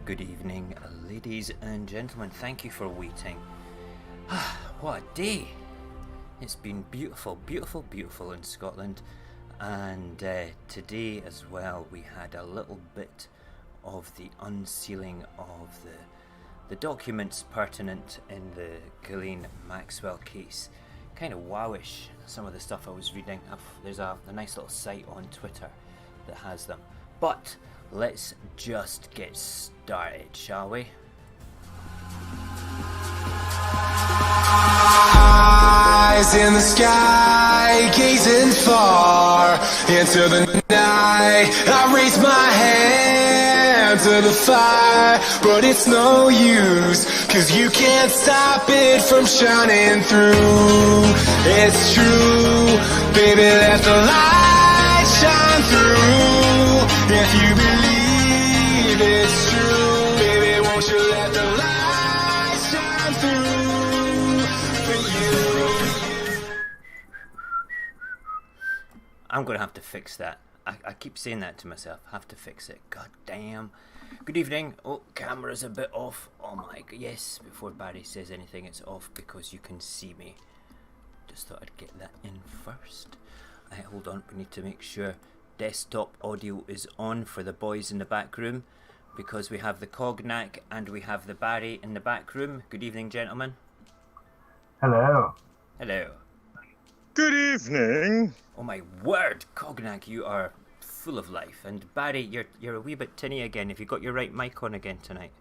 Good evening, ladies and gentlemen. Thank you for waiting. What a day! It's been beautiful, beautiful, beautiful in Scotland. And today as well, we had a little bit of the unsealing of the documents pertinent in the Ghislaine Maxwell case. Kind of wowish, some of the stuff I was reading. There's a nice little site on Twitter that has them. But let's just get started, shall we? Eyes in the sky, gazing far into the night. I raise my hand to the fire, but it's no use, 'cause you can't stop it from shining through. It's true, baby, let the light shine through. If you believe it's true, baby, won't you let the light shine through for you? I'm gonna have to fix that. I keep saying that to myself. Have to fix it. God damn. Good evening. Oh, camera's a bit off. Oh my god. Yes, before Barry says anything, it's off because you can see me. Just thought I'd get that in first. Hold on. We need to make sure desktop audio is on for the boys in the back room, because we have the Cognac and we have the Barry in the back room. Good evening, gentlemen. Hello. Hello. Good evening. Oh my word, Cognac, you are full of life. And Barry, you're a wee bit tinny again. Have you got your right mic on again tonight?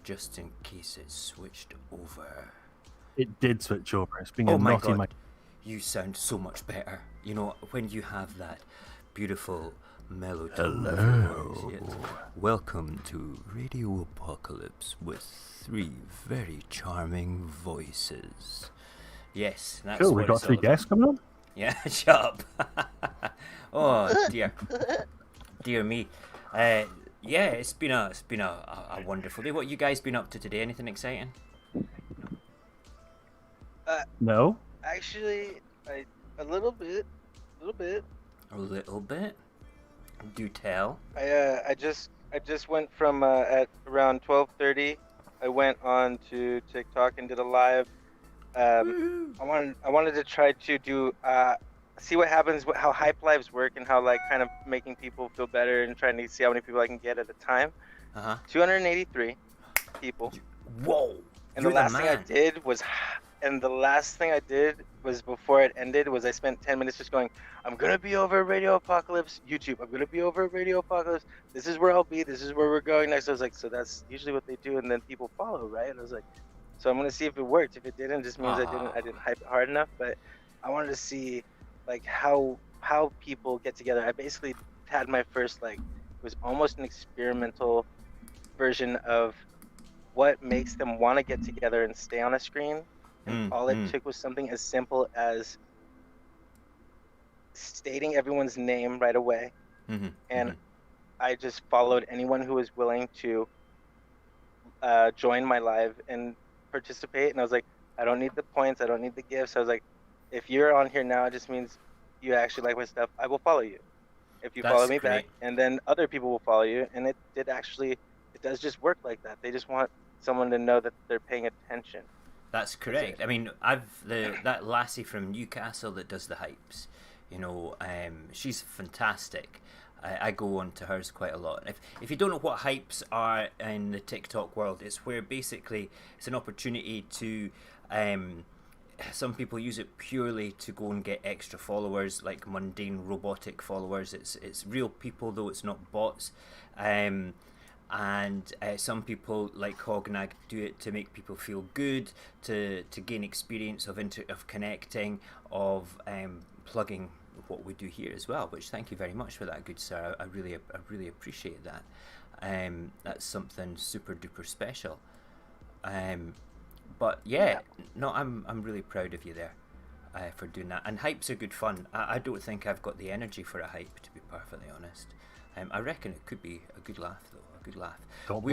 Just in case it switched over. It did switch over. It's been Oh a my naughty god, mic. you sound so much better. You know, when you have that beautiful melody. Hello. Welcome to Radio Apocalypse with three very charming voices. Yes, that's Cool, what we got it's three all about. guests coming on. Yeah, shut up. Oh dear, dear me. Yeah, it's been a wonderful day. What you guys been up to today? Anything exciting? No. Actually, a little bit. A little bit. Do tell. I just went from at around 12:30. I went on to TikTok and did a live. I wanted to try to do see what happens, how hype lives work, and how like kind of making people feel better, and trying to see how many people I can get at a time. 283 people. Whoa! And You're the last thing I did was before it ended was I spent 10 minutes just going, I'm gonna be over at Radio Apocalypse YouTube. I'm gonna be over at Radio Apocalypse. This is where I'll be. This is where we're going next. I was like, so that's usually what they do, and then people follow, right? And I was like, so I'm gonna see if it worked. If it didn't, it just means I didn't hype it hard enough. But I wanted to see like how people get together. I basically had my first it was almost an experimental version of what makes them want to get together and stay on a screen. And all it took was something as simple as stating everyone's name right away. And I just followed anyone who was willing to join my live and participate. And I was like, I don't need the points. I don't need the gifts. I was like, if you're on here now, it just means you actually like my stuff. I will follow you. If you follow me back, and then other people will follow you. And it does just work like that. They just want someone to know that they're paying attention. That's correct. I mean, that lassie from Newcastle that does the hypes, you know, she's fantastic. I go on to hers quite a lot. If you don't know what hypes are in the TikTok world, it's where basically it's an opportunity to, some people use it purely to go and get extra followers, like mundane robotic followers. It's real people though, it's not bots. And some people like Cognac do it to make people feel good, to gain experience of connecting, of plugging what we do here as well. Which thank you very much for that, good sir. I really appreciate that. That's something super duper special. But yeah, no, I'm really proud of you there for doing that. And hypes are good fun. I don't think I've got the energy for a hype, to be perfectly honest. I reckon it could be a good laugh though. Good laugh. We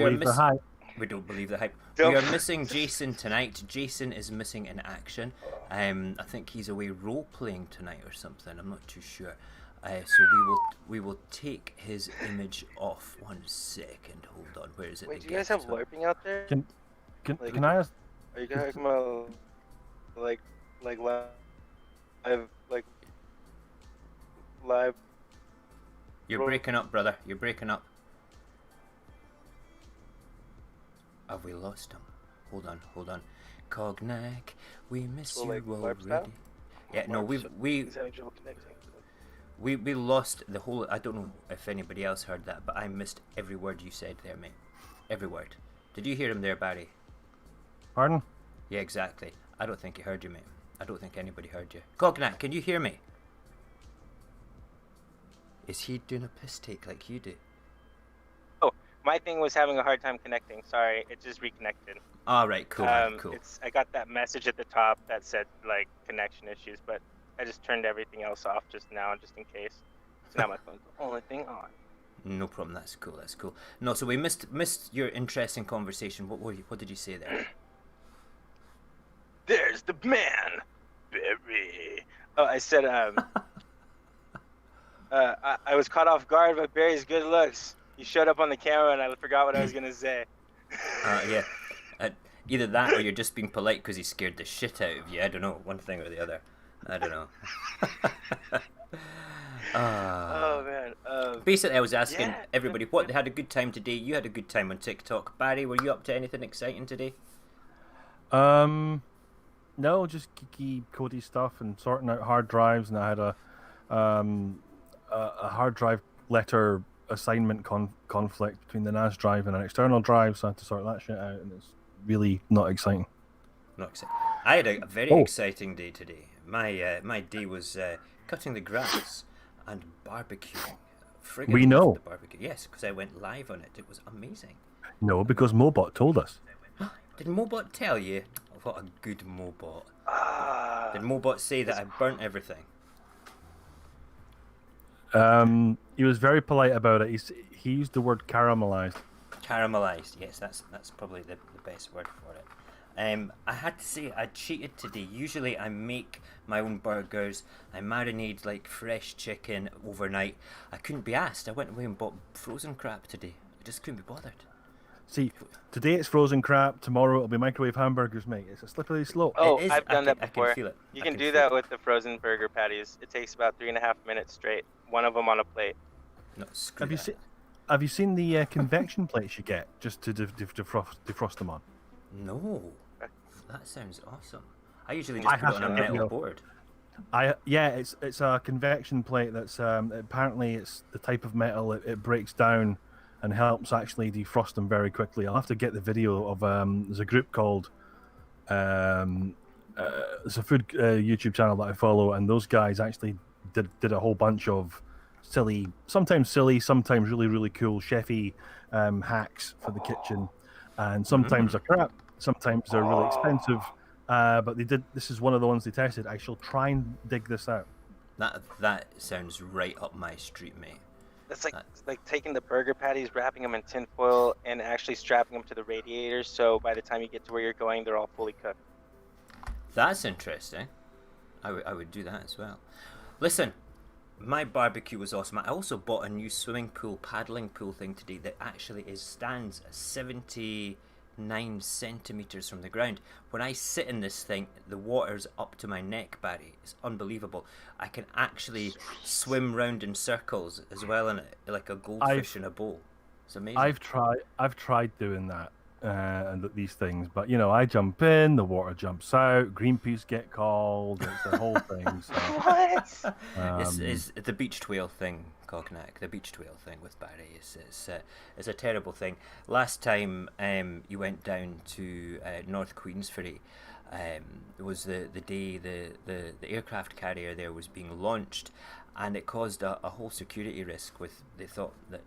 don't believe the hype. We are missing Jason tonight. Jason is missing in action. I think he's away role playing tonight or something. I'm not too sure. So we will take his image off. 1 second. Hold on. Where is it? Wait, do you guys have LARPing out there? Can I ask? Are you guys talking about like live? You're breaking up, brother. You're breaking up. Have we lost him? Hold on. Cognac, we miss you already. Yeah, no, we lost the whole. I don't know if anybody else heard that, but I missed every word you said there, mate. Every word. Did you hear him there, Barry? Pardon? Yeah, exactly. I don't think he heard you, mate. I don't think anybody heard you. Cognac, can you hear me? Is he doing a piss take like you do? Oh, my thing was having a hard time connecting. Sorry, it just reconnected. All right, cool, cool. I got that message at the top that said like connection issues, but I just turned everything else off just now, just in case. So now my phone's the only thing on. No problem. That's cool. That's cool. No, so we missed your interesting conversation. What did you say there? There's the man, Barry. Oh, I said I was caught off guard by Barry's good looks. He showed up on the camera and I forgot what I was gonna say. Yeah. Either that or you're just being polite because he scared the shit out of you. I don't know. One thing or the other. I don't know. Oh man. Basically, I was asking everybody what they had a good time today. You had a good time on TikTok. Barry, were you up to anything exciting today? No, just geeky, Cody stuff and sorting out hard drives. And I had a hard drive letter assignment conflict between the NAS drive and an external drive, so I had to sort that shit out, and it's really not exciting. Not exciting. I had a very exciting day today. My day was cutting the grass and barbecuing. We know. The barbecue. Yes, because I went live on it. It was amazing. No, because Mobot told us. Did Mobot tell you? What a good Mobot. Did Mobot say that I burnt everything? He was very polite about it. He used the word caramelized. Caramelized, yes, that's probably the best word for it. I had to say I cheated today. Usually I make my own burgers. I marinate like fresh chicken overnight. I couldn't be asked. I went away and bought frozen crap today. I just couldn't be bothered. See, today it's frozen crap. Tomorrow it'll be microwave hamburgers, mate. It's a slippery slope. Oh, I've done that before. I can feel it. You can do that with the frozen burger patties. It takes about 3.5 minutes straight. One of them on a plate. No, screw that. Have you seen the convection plates you get just to defrost them on? No, that sounds awesome. I usually just put it on a metal board. It's a convection plate that's apparently it's the type of metal it breaks down and helps actually defrost them very quickly. I'll have to get the video of there's a group called it's a food YouTube channel that I follow, and those guys actually did a whole bunch of sometimes really, really cool chefy hacks for the kitchen, and sometimes they're crap, sometimes they're really expensive, but this is one of the ones they tested. I shall try and dig this out. That sounds right up my street, mate. It's like taking the burger patties, wrapping them in tin foil, and actually strapping them to the radiators, so by the time you get to where you're going, they're all fully cooked. That's interesting. I would do that as well. Listen, my barbecue was awesome. I also bought a new swimming pool, paddling pool thing today that actually stands 79 centimeters from the ground. When I sit in this thing, the water's up to my neck, Barry. It's unbelievable. I can actually swim round in circles as well in it, like a goldfish in a bowl. It's amazing. I've tried doing that and these things, but I jump in, the water jumps out, Greenpeace get called. It's the whole thing. So, What? It's the beached whale thing, Cognac. The beached whale thing with Barry is a terrible thing. Last time you went down to North Queensferry, it was the day the aircraft carrier there was being launched, and it caused a whole security risk. They thought that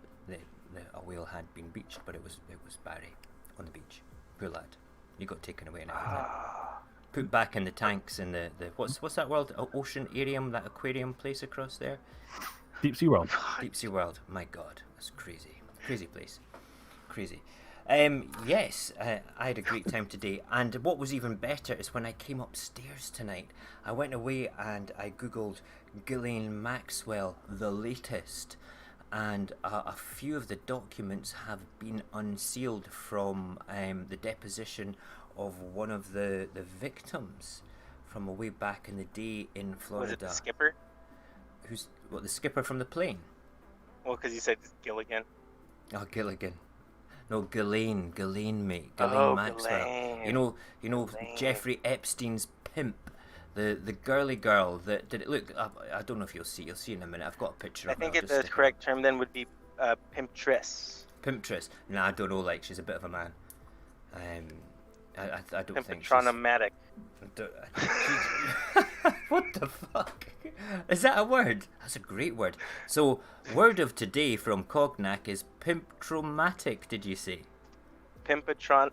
a whale had been beached, but it was Barry on the beach. Poor lad. He got taken away and everything. Put back in the tanks in the what's that world? Oceanarium, that aquarium place across there? Deep Sea World. Deep Sea World. My God, that's crazy. Crazy place. Crazy. Yes, I had a great time today, and what was even better is when I came upstairs tonight, I went away and I googled Ghislaine Maxwell, the latest, and a few of the documents have been unsealed from the deposition of one of the victims from a way back in the day in Florida. Was it the skipper? The skipper from the plane? Well, because you said Gilligan. Oh, Gilligan. No, Ghislaine, mate. Ghislaine Oh, Maxwell. Ghislaine. You know, Ghislaine. Jeffrey Epstein's pimp, the girly girl that did it. Look, I don't know if you'll see in a minute. I've got a picture I of her. think I'll the just stick correct term then would be pimptress. Pimptress. Nah, I don't know. Like, she's a bit of a man. I don't think she's... Pimpatronomatic. What the fuck? Is that a word? That's a great word. So, word of today from Cognac is pimptromatic, did you say? Pimpatronomatic?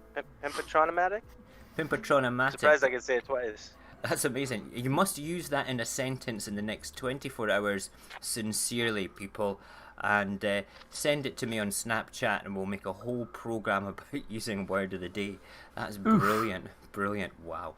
Pimpatronomatic. Surprised I could say it twice. That's amazing. You must use that in a sentence in the next 24 hours, sincerely, people. And send it to me on Snapchat and we'll make a whole program about using word of the day. That's brilliant. Brilliant. Wow.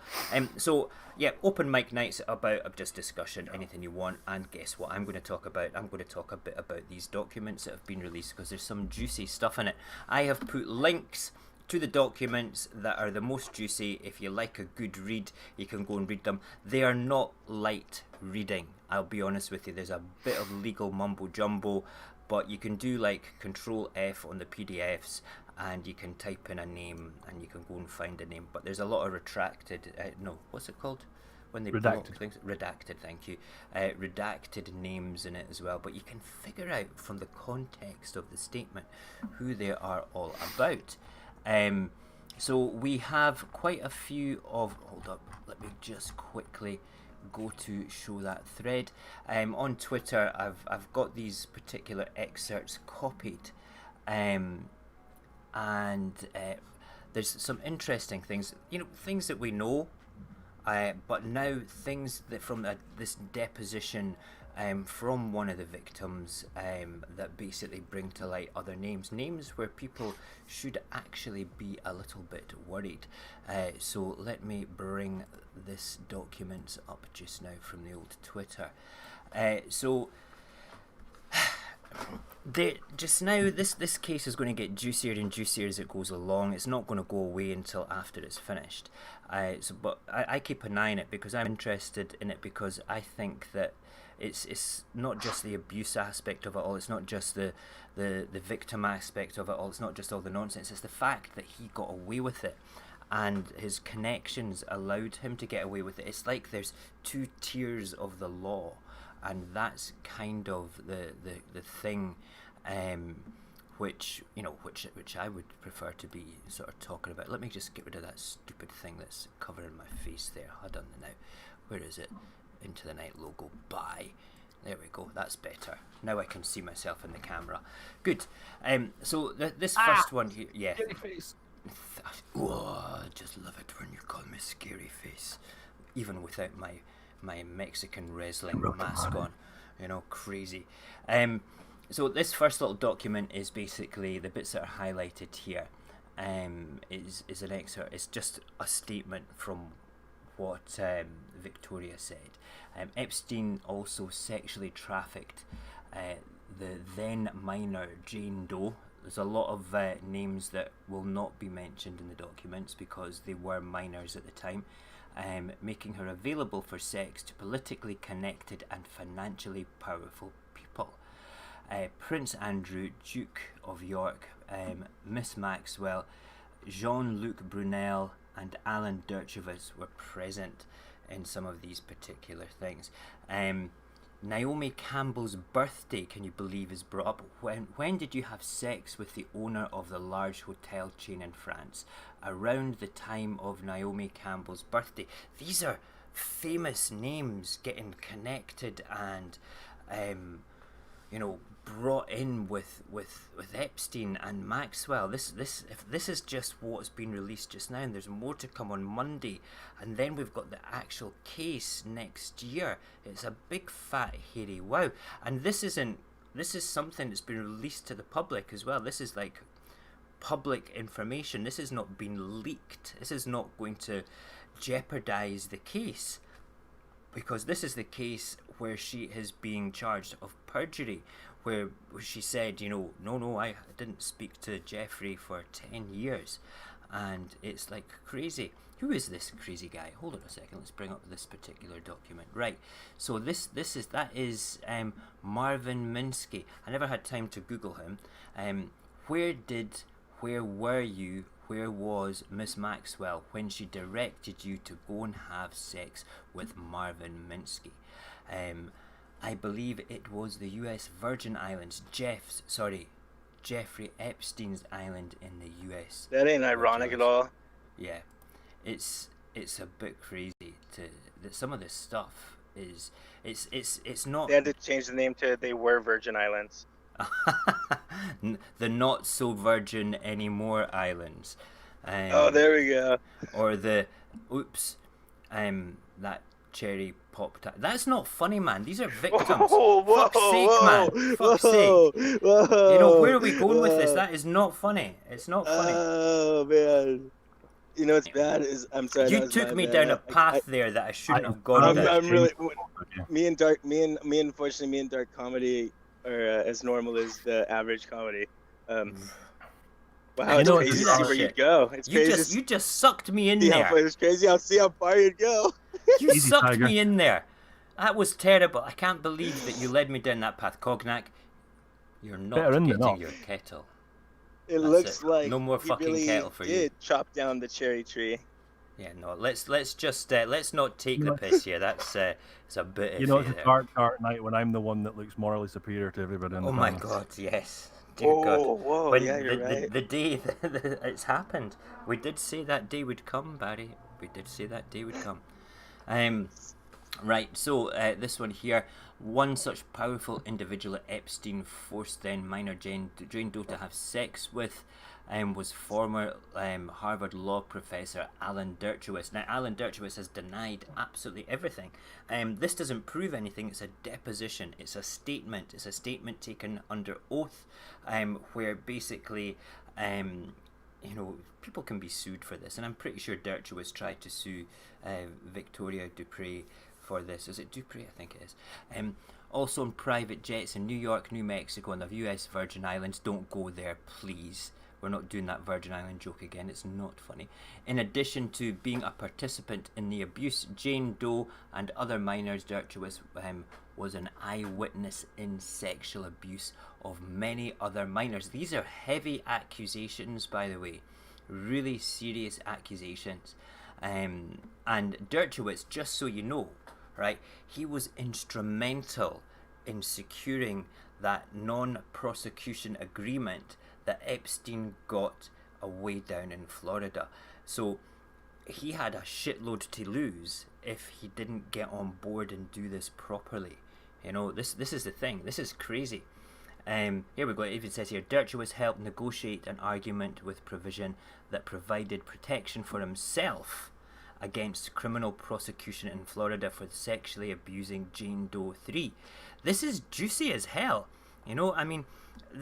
So, yeah, open mic nights about just discussion, anything you want. And guess what I'm going to talk about? I'm going to talk a bit about these documents that have been released because there's some juicy stuff in it. I have put links to the documents that are the most juicy. If you like a good read, you can go and read them. They are not light reading, I'll be honest with you. There's a bit of legal mumbo jumbo, but you can do like Control F on the PDFs and you can type in a name and you can go and find a name. But there's a lot of retracted, what's it called? When they block things? Redacted, thank you. Redacted names in it as well. But you can figure out from the context of the statement who they are all about. So we have quite a few of... Hold up, let me just quickly go to show that thread. On Twitter, I've got these particular excerpts copied, and there's some interesting things. Things that we know, but now things that from this deposition from one of the victims that basically bring to light other names where people should actually be a little bit worried. So let me bring this document up just now from the old Twitter. Just now, this case is going to get juicier and juicier as it goes along. It's not going to go away until after it's finished. But I keep an eye on it because I'm interested in it, because I think that it's not just the abuse aspect of it all. It's not just the victim aspect of it all. It's not just all the nonsense. It's the fact that he got away with it, and his connections allowed him to get away with it. It's like there's two tiers of the law, and that's kind of the thing, which I would prefer to be sort of talking about. Let me just get rid of that stupid thing that's covering my face there. Hold on now. Where is it? Into the Night logo. Bye. There we go. That's better. Now I can see myself in the camera. Good. So this first one here, yeah. Scary face. Oh, I just love it when you call me scary face, even without my Mexican wrestling mask on. Crazy. So this first little document is basically the bits that are highlighted here. Is an excerpt. It's just a statement from what Victoria said. Epstein also sexually trafficked the then minor Jane Doe. There's a lot of names that will not be mentioned in the documents because they were minors at the time, making her available for sex to politically connected and financially powerful people. Prince Andrew, Duke of York, Miss Maxwell, Jean-Luc Brunel, and Alan Dershowitz were present in some of these particular things. Naomi Campbell's birthday, can you believe, is brought up. When did you have sex with the owner of the large hotel chain in France? Around the time of Naomi Campbell's birthday. These are famous names getting connected and brought in with Epstein and Maxwell. If this is just what's been released just now, and there's more to come on Monday, and then we've got the actual case next year. It's a big fat hairy wow. And this is something that's been released to the public as well. This is like public information. This has not been leaked. This is not going to jeopardize the case, because this is the case where she is being charged of perjury, where she said, you know, no, I didn't speak to Jeffrey for 10 years. And it's like crazy. Who is this crazy guy? Hold on a second. Let's bring up this particular document. Right. So that is Marvin Minsky. I never had time to Google him. Where were you? Where was Miss Maxwell when she directed you to go and have sex with Marvin Minsky? I believe it was the U.S. Virgin Islands. Jeffrey Epstein's island in the U.S. That ain't ironic at all. Yeah, it's a bit crazy that some of this stuff is it's not. They had to change the name to They Were Virgin Islands. The not so virgin anymore islands. Oh, there we go. Or the that cherry pop. That's not funny, man. These are victims. Fuck's sake, man. Fuck's sake. Whoa. You know, where are we going with this? That is not funny. It's not funny. Oh man. You know what's bad is You took me down a path there that I shouldn't have gone down. I'm really. Me and unfortunately, me and dark comedy are as normal as the average comedy. Wow, it's crazy to see where you'd go. It's crazy. You just sucked me in there. It's crazy. I'll see how far you'd go. You sucked me in there. That was terrible. I can't believe that you led me down that path, Cognac. You're not getting your kettle. It looks like no more fucking really kettle for you. Did chop down the cherry tree. Yeah, no. Let's not take the piss here. That's it's a bit. You know, it's a dark night when I'm the one that looks morally superior to everybody. Oh my God, yes. Dear God. Whoa, When yeah, you're right. The day that it's happened, we did say that day would come, Barry. We did say that day would come. Right, so this one here. One such powerful individual Epstein forced then minor Jane Doe to have sex with was former Harvard law professor Alan Dershowitz. Now, Alan Dershowitz has denied absolutely everything. This doesn't prove anything. It's a deposition. It's a statement. It's a statement taken under oath, where basically, you know, people can be sued for this. And I'm pretty sure Dershowitz tried to sue Victoria Dupre for this. Is it Dupre? I think it is. Also on private jets in New York, New Mexico, and the U.S. Virgin Islands. Don't go there, please. We're not doing that Virgin Island joke again. It's not funny. In addition to being a participant in the abuse, Jane Doe and other minors, Dershowitz was an eyewitness in sexual abuse of many other minors. These are heavy accusations, by the way. Really serious accusations. And Dershowitz, just so you know, right, he was instrumental in securing that non-prosecution agreement that Epstein got away down in Florida. So he had a shitload to lose if he didn't get on board and do this properly. You know, this is the thing. This is crazy. Here we go. It even says here, Dershowitz helped negotiate an argument with provision that provided protection for himself against criminal prosecution in Florida for sexually abusing Jane Doe 3. This is juicy as hell. You know, I mean,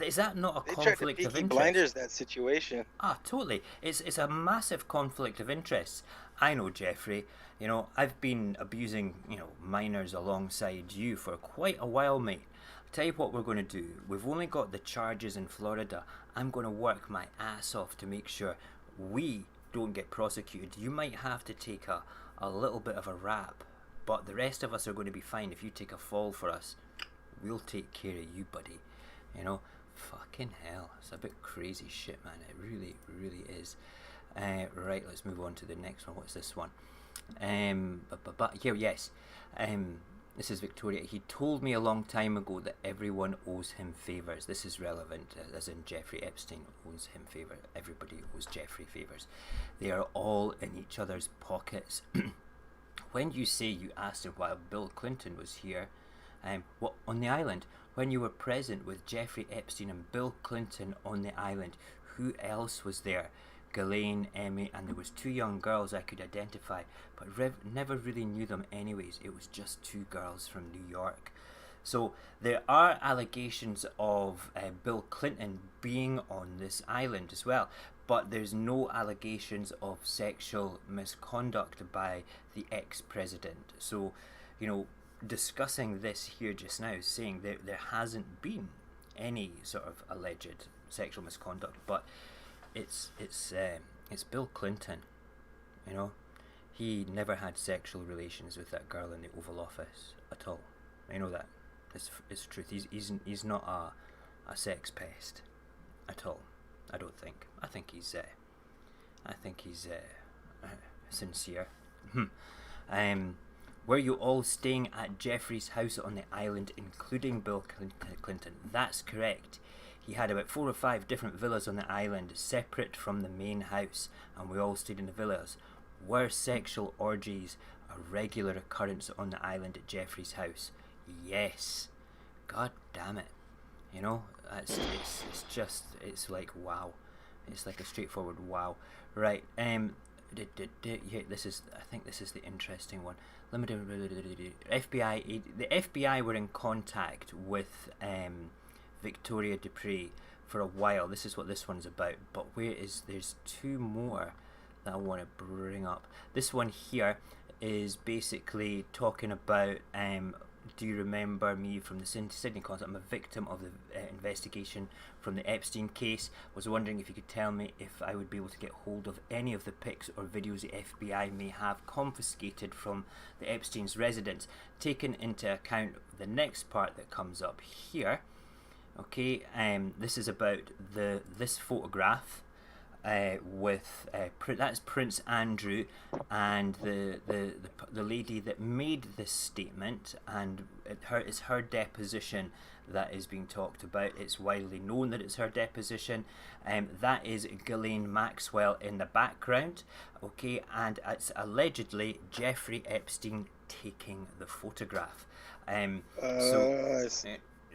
is that not a conflict of interest? Peaky Blinders that situation. Ah, totally. It's a massive conflict of interest. I know, Jeffrey. You know, I've been abusing, you know, minors alongside you for quite a while, mate. I'll tell you what we're going to do. We've only got the charges in Florida. I'm going to work my ass off to make sure we don't get prosecuted. You might have to take a little bit of a rap, but the rest of us are going to be fine. If you take a fall for us, we'll take care of you, buddy. You know, fucking hell. It's a bit crazy shit, man. It really, really is. Right, let's move on to the next one. What's this one? Here, yes. This is Victoria. He told me a long time ago that everyone owes him favours. This is relevant, as in Jeffrey Epstein owes him favours. Everybody owes Jeffrey favours. They are all in each other's pockets. When you say you asked him while Bill Clinton was here, what on the island, when you were present with Jeffrey Epstein and Bill Clinton on the island, who else was there? Ghislaine, Emmy, and there was 2 young girls I could identify, but never really knew them anyways. It was just 2 girls from New York. So there are allegations of Bill Clinton being on this island as well, but there's no allegations of sexual misconduct by the ex-president. So, you know, discussing this here just now, saying that there hasn't been any sort of alleged sexual misconduct, but it's Bill Clinton, you know. He never had sexual relations with that girl in the Oval Office at all. I know that. It's truth. He's not a sex pest at all. I don't think. I think he's sincere. Were you all staying at Jeffrey's house on the island, including Bill Clinton? That's correct. He had about 4 or 5 different villas on the island, separate from the main house, and we all stayed in the villas. Were sexual orgies a regular occurrence on the island at Jeffrey's house? Yes. God damn it. You know, it's like wow. It's like a straightforward wow. Right. Yeah, this is. I think this is the interesting one. FBI. The FBI were in contact with Victoria Dupree for a while. This is what this one's about. But there's 2 more that I want to bring up. This one here is basically talking about. Do you remember me from the Sydney concert? I'm a victim of the investigation from the Epstein case. Was wondering if you could tell me if I would be able to get hold of any of the pics or videos the FBI may have confiscated from the Epstein's residence, taking into account the next part that comes up here. Okay, this is about this photograph. That's Prince Andrew and the lady that made this statement, and it's her deposition that is being talked about. It's widely known that it's her deposition. That is Ghislaine Maxwell in the background. Okay, and it's allegedly Jeffrey Epstein taking the photograph.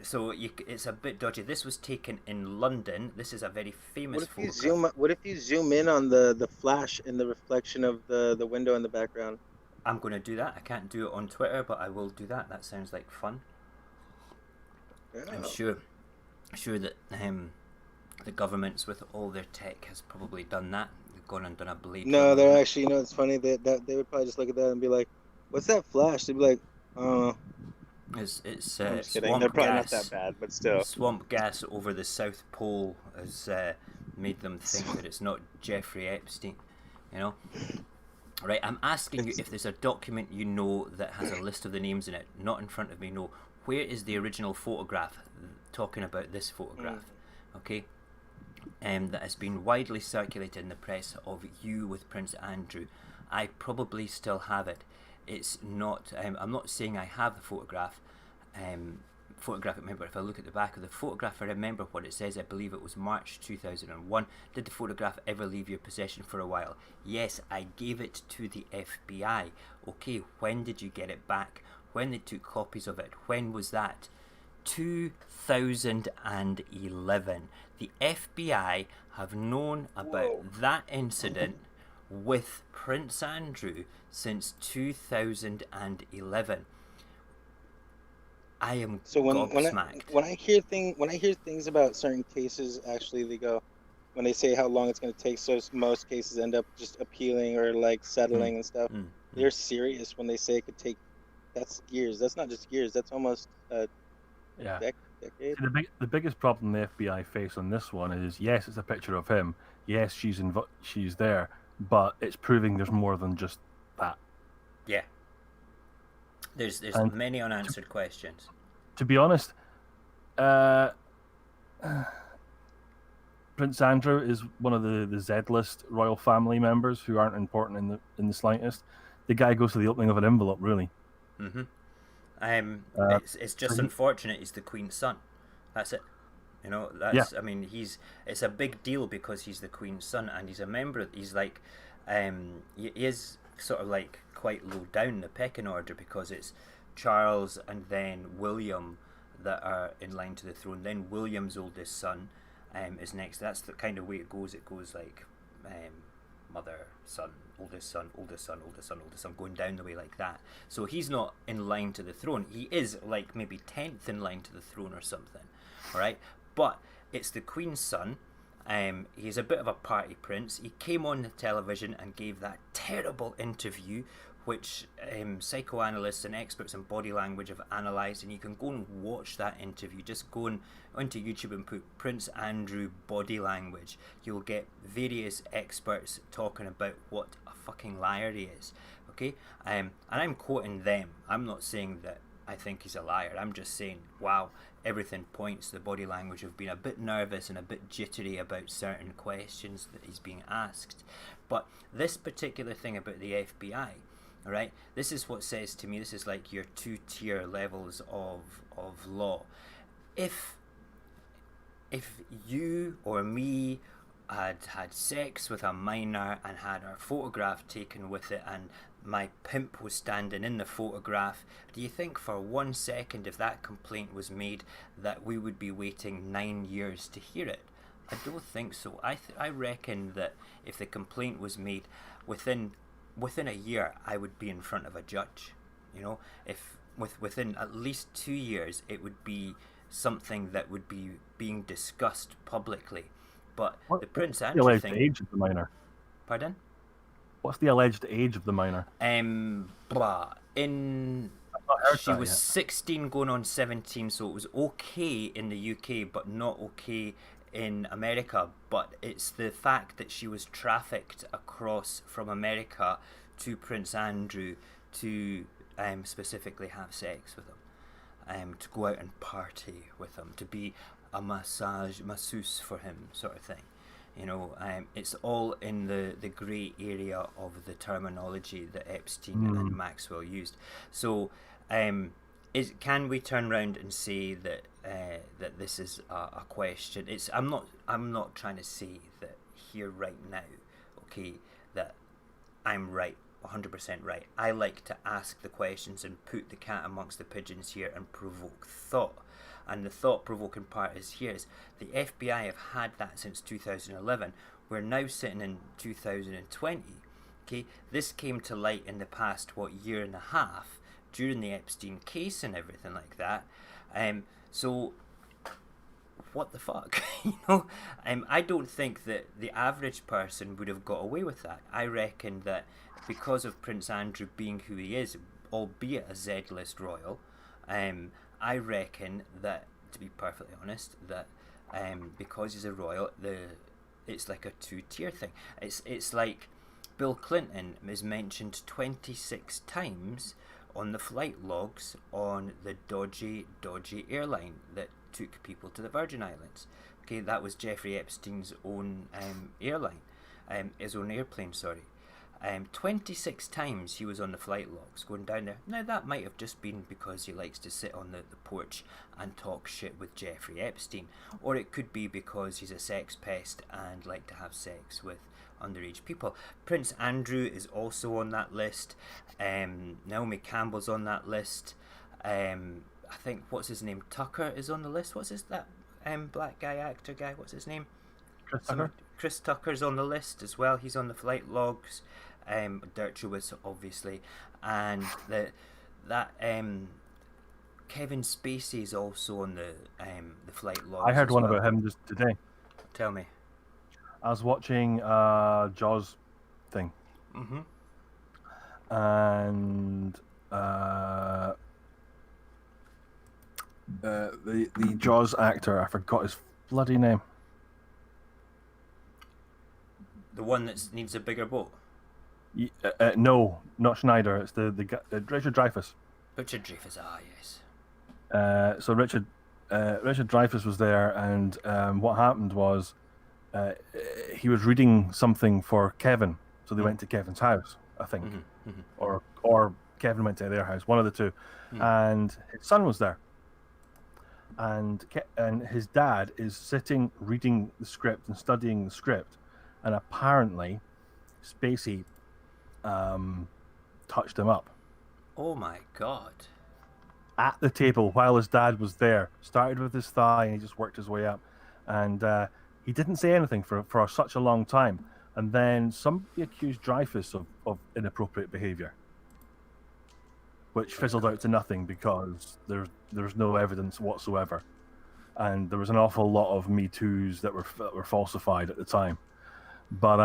So it's a bit dodgy. This was taken in London. This is a very famous photograph. What if you zoom in on the flash and the reflection of the window in the background? I'm going to do that. I can't do it on Twitter, but I will do that. That sounds like fun. Yeah. I'm sure that the governments with all their tech has probably done that. They've gone and done a blade. No, they're actually, you know, it's funny that they would probably just look at that and be like, "What's that flash?" They'd be like, It's I'm just kidding. swamp They're probably gas. not that bad, but still. Swamp gas over the South Pole has made them think that it's not Jeffrey Epstein, you know? Right, I'm asking you if there's a document you know that has a list of the names in it, not in front of me, no. Where is the original photograph talking about this photograph, okay? That has been widely circulated in the press of you with Prince Andrew. I probably still have it. It's not. I'm not saying I have the photograph. Remember, if I look at the back of the photograph, I remember what it says. I believe it was March 2001. Did the photograph ever leave your possession for a while? Yes, I gave it to the FBI. Okay, when did you get it back? When they took copies of it? When was that? 2011. The FBI have known about that incident with Prince Andrew since 2011. I am gobsmacked. When I hear things about certain cases, actually they go, when they say how long it's going to take, so most cases end up just appealing or like settling and stuff. They're serious when they say it could take. That's years. That's not just years. That's almost decade. The biggest problem the FBI face on this one is, yes, it's a picture of him. Yes, she's there, but it's proving there's more than just that. Yeah. There's many unanswered questions. To be honest, Prince Andrew is one of the Z-list royal family members who aren't important in the slightest. The guy goes to the opening of an envelope, really. It's just unfortunate he's the Queen's son. That's it. You know, that's. Yeah. I mean, it's a big deal because he's the Queen's son and he's a member. He's like, he is sort of like quite low down the pecking order because it's Charles and then William that are in line to the throne. Then William's oldest son is next. That's the kind of way it goes. It goes like mother, son, oldest son, oldest son, oldest son, oldest son, going down the way like that. So he's not in line to the throne. He is like maybe 10th in line to the throne or something, all right? But it's the Queen's son. He's a bit of a party prince. He came on the television and gave that terrible interview, which psychoanalysts and experts in body language have analysed, and you can go and watch that interview. Just go onto YouTube and put Prince Andrew body language. You'll get various experts talking about what a fucking liar he is, okay? And I'm quoting them. I'm not saying that I think he's a liar. I'm just saying, wow, everything points to the body language of being a bit nervous and a bit jittery about certain questions that he's being asked. But this particular thing about the FBI, all right, this is what says to me, this is like your 2-tier levels of law. If you or me had sex with a minor and had our photograph taken with it, and my pimp was standing in the photograph, do you think for 1 second, if that complaint was made, that we would be waiting 9 years to hear it? I don't think so. I reckon that if the complaint was made within a year, I would be in front of a judge. You know, if within at least 2 years, it would be something that would be being discussed publicly. But the Prince Andrew thing. The alleged age of the minor. Pardon? What's the alleged age of the minor? She was 16 going on 17, so it was okay in the UK, but not okay in America. But it's the fact that she was trafficked across from America to Prince Andrew to specifically have sex with him, to go out and party with him, to be a masseuse for him, sort of thing. You know, it's all in the grey area of the terminology that Epstein and Maxwell used. So, can we turn around and say that that this is a question? I'm not trying to say that here right now, okay, that I'm right, 100% right. I like to ask the questions and put the cat amongst the pigeons here and provoke thought. And the thought-provoking part is here is the FBI have had that since 2011. We're now sitting in 2020. Okay, this came to light in the past year and a half during the Epstein case and everything like that. So what the fuck, you know? I don't think that the average person would have got away with that. I reckon that because of Prince Andrew being who he is, albeit a Z-list royal, I reckon that, to be perfectly honest, that because he's a royal, it's like a 2-tier thing. It's like Bill Clinton is mentioned 26 times on the flight logs on the dodgy airline that took people to the Virgin Islands. Okay, that was Jeffrey Epstein's own airline, his own airplane, sorry. 26 times he was on the flight logs going down there. Now that might have just been because he likes to sit on the porch and talk shit with Jeffrey Epstein, or it could be because he's a sex pest and like to have sex with underage people. Prince Andrew is also on that list. Naomi Campbell's on that list. I think, what's his name, Tucker is on the list. What's that black guy, actor guy, what's his name? Chris Tucker's on the list as well. He's on the flight logs. Dershowitz, obviously, and that Kevin Spacey is also on the flight logs. I heard one well. about him just today. Tell me. I was watching Jaws thing, and the Jaws actor, I forgot his bloody name. The one that needs a bigger boat? No, not Schneider. It's the guy, Richard Dreyfuss. Richard Dreyfuss, yes. So Richard Dreyfuss was there, and what happened was he was reading something for Kevin. So they went to Kevin's house, I think, or Kevin went to their house, one of the two, and his son was there. And his dad is sitting reading the script and studying the script, and apparently Spacey touched him up. Oh my god. At the table while his dad was there. Started with his thigh and he just worked his way up. And he didn't say anything for such a long time. and then somebody accused Dreyfus of inappropriate behaviour, which fizzled out to nothing because there's no evidence whatsoever, and there was an awful lot of Me Too's that were falsified at the time. But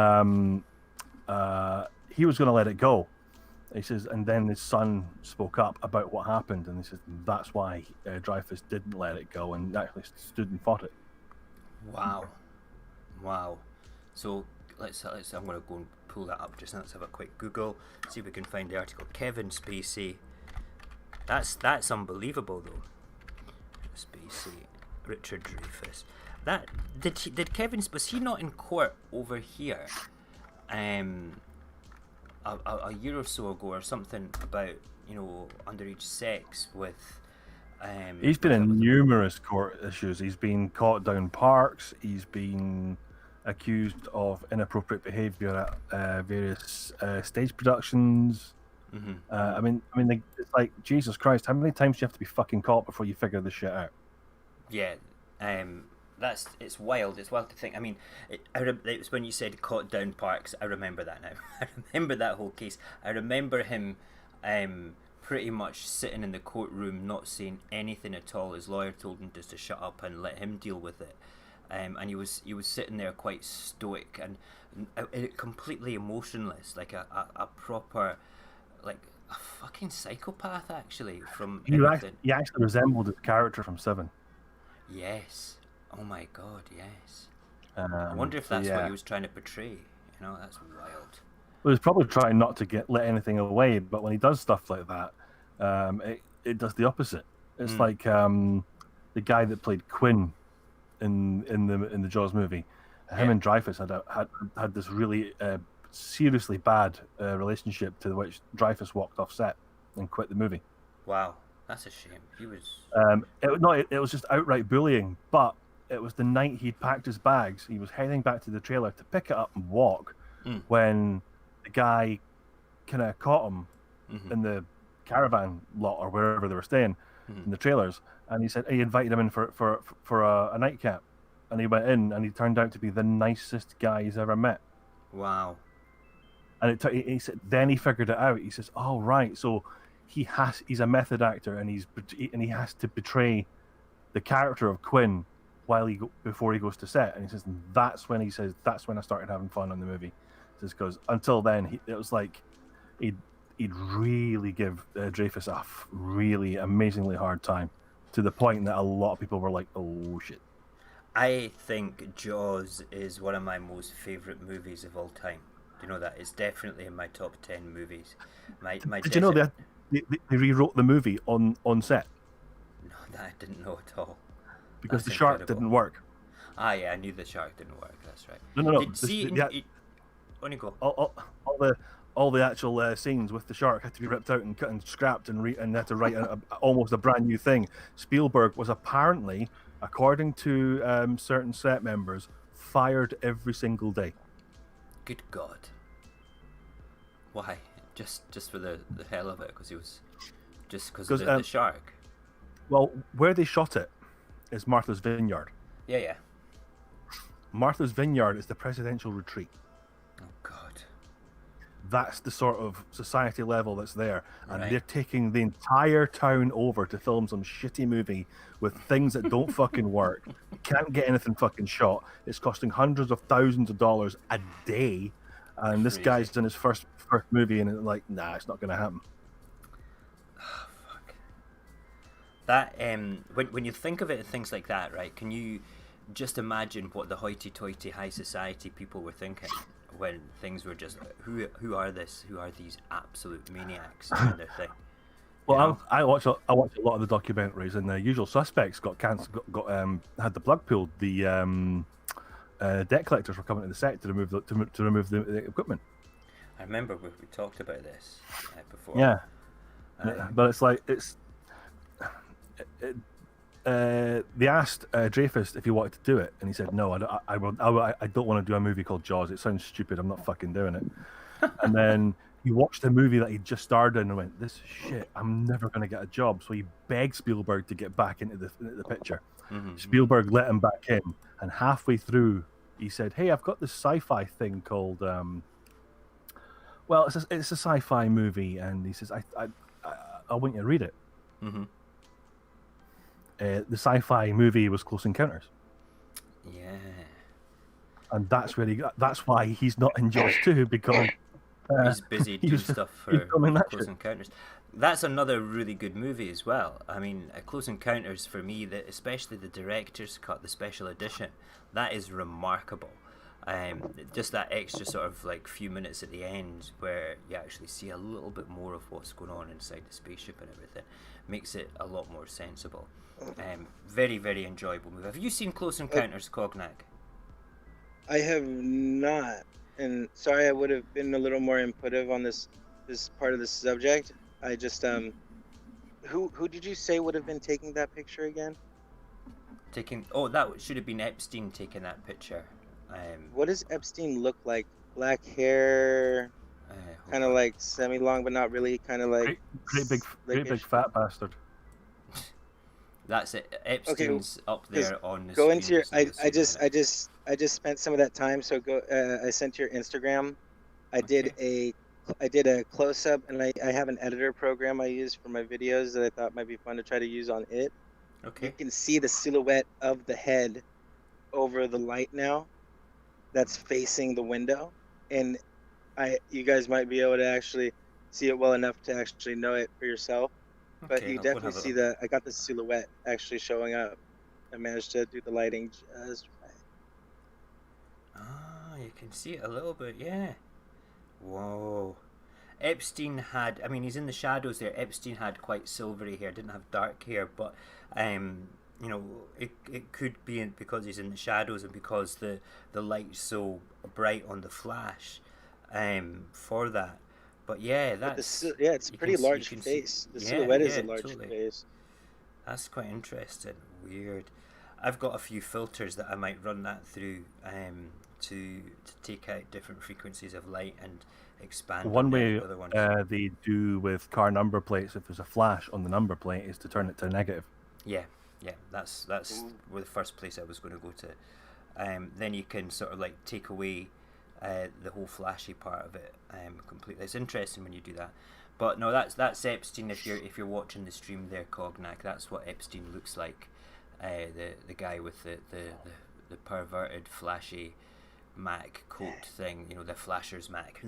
he was going to let it go. He says, and then his son spoke up about what happened, and he says that's why Dreyfus didn't let it go and actually stood and fought it. Wow. So let's I'm going to go and pull that up just now. Let's have a quick Google, see if we can find the article. Kevin Spacey. That's unbelievable though. Spacey, Richard Dreyfus. That did Kevin, was he not in court over here a year or so ago or something about, you know, underage sex with he's been in numerous court issues. He's been caught down parks. He's been accused of inappropriate behaviour at various stage productions. Mm-hmm. I mean, it's like, Jesus Christ, how many times do you have to be fucking caught before you figure this shit out? Yeah, it's wild. It's wild to think. I mean, it was when you said caught down parks. I remember that now. I remember that whole case. I remember him pretty much sitting in the courtroom, not saying anything at all. His lawyer told him just to shut up and let him deal with it. And he was sitting there quite stoic and completely emotionless, like a proper, like a fucking psychopath actually. He actually resembled his character from Seven. Yes. Oh my God, yes. I wonder if that's what he was trying to portray. You know, that's wild. Well, he's probably trying not to let anything away, but when he does stuff like that, it does the opposite. It's like the guy that played Quinn in the Jaws movie. Him and Dreyfus had this really seriously bad relationship, to which Dreyfus walked off set and quit the movie. Wow, that's a shame. He was. It was just outright bullying, but it was the night he'd packed his bags. He was heading back to the trailer to pick it up and walk when the guy kind of caught him in the caravan lot or wherever they were staying in the trailers, and he said he invited him in for a nightcap, and he went in and he turned out to be the nicest guy he's ever met. Wow. And he said then he figured it out. He says, "Oh right, so he's a method actor, and he has to betray the character of Quinn before he goes to set." And he says that's when I started having fun on the movie. He says because until then it was like he'd really give Dreyfus a really amazingly hard time, to the point that a lot of people were like, "Oh shit." I think Jaws is one of my most favourite movies of all time. Do you know that? It's definitely in my top 10 movies. Did you know they rewrote the movie on set? No, that I didn't know at all. Because That's the shark incredible. didn't work. Ah, yeah, I knew the shark didn't work. That's right. No. On you go. All the actual scenes with the shark had to be ripped out and cut and scrapped, and they had to write almost a brand new thing. Spielberg was apparently, according to certain set members, fired every single day. Good God. Why? Just for the hell of it? Because he was because of the shark. Well, where they shot it is Martha's Vineyard. Yeah. Martha's Vineyard is the presidential retreat. Oh God. That's the sort of society level that's there, and Right. they're taking the entire town over to film some shitty movie with things that don't fucking work. You can't get anything fucking shot. It's costing hundreds of thousands of dollars a day, and this Crazy. guy's in his first movie, and it's like, nah, it's not going to happen. Oh, fuck. That when you think of it and things like that, right? Can you just imagine what the hoity-toity high society people were thinking when things were just who are these absolute maniacs doing their thing? Well, I watch a lot of the documentaries, and the Usual Suspects got had the plug pulled. The debt collectors were coming to the set to remove the equipment. I remember we talked about this before. Yeah, but it's like they asked Dreyfus if he wanted to do it, and he said no. I don't want to do a movie called Jaws. It sounds stupid. I'm not fucking doing it. And then he watched a movie that he just starred in and went, "This shit. I'm never going to get a job." So he begged Spielberg to get back into the picture. Mm-hmm. Spielberg let him back in, and halfway through he said, "Hey, I've got this sci-fi thing called well, it's a sci-fi movie," and he says, I want you to read it." Mm-hmm. The sci-fi movie was Close Encounters, Yeah. and that's where that's why he's not in Jaws 2, because He's busy doing stuff he's for filming that Close shit. Encounters. That's another really good movie as well. I mean, Close Encounters for me, especially the director's cut, the special edition, that is remarkable. Just that extra sort of like few minutes at the end where you actually see a little bit more of what's going on inside the spaceship and everything makes it a lot more sensible. Very, very enjoyable movie. Have you seen Close Encounters, Cognac? I have not, and sorry, I would have been a little more inputtive on this part of the subject. I just who did you say would have been taking that picture again? That should have been Epstein taking that picture. What does Epstein look like? Black hair, kind of like semi-long, but not really. Kind of like Great big slickish. fat bastard. That's it. Epstein's up there on the Go into your. screen, so I you'll see just spent some of that time. So go. I sent your Instagram. I did a close up, and I have an editor program I use for my videos that I thought might be fun to try to use on it. Okay. You can see the silhouette of the head over the light now. That's facing the window, and you guys might be able to actually see it well enough to actually know it for yourself. But Okay, you I'll go and definitely have a see look. I got the silhouette actually showing up. I managed to do the lighting just right. Ah, you can see it a little bit, yeah. Whoa. Epstein had, I mean, he's in the shadows there. Epstein had quite silvery hair, didn't have dark hair, but you know, it could be because he's in the shadows and because the light's so bright on the flash for that. But yeah, that's it's a you pretty can see- you large can see- face. The yeah, silhouette is yeah, a large totally. face. That's quite interesting. Weird. I've got a few filters that I might run that through to take out different frequencies of light and expand One on the way other ones. they do with car number plates, if there's a flash on the number plate, is to turn it to negative. Yeah, that's where the first place I was going to go to. Then you can sort of like take away the whole flashy part of it completely. It's interesting when you do that. But no, that's Epstein. If you're watching the stream there, Cognac, that's what Epstein looks like. The guy with the perverted flashy Mac coat thing, you know, the Flasher's Mac.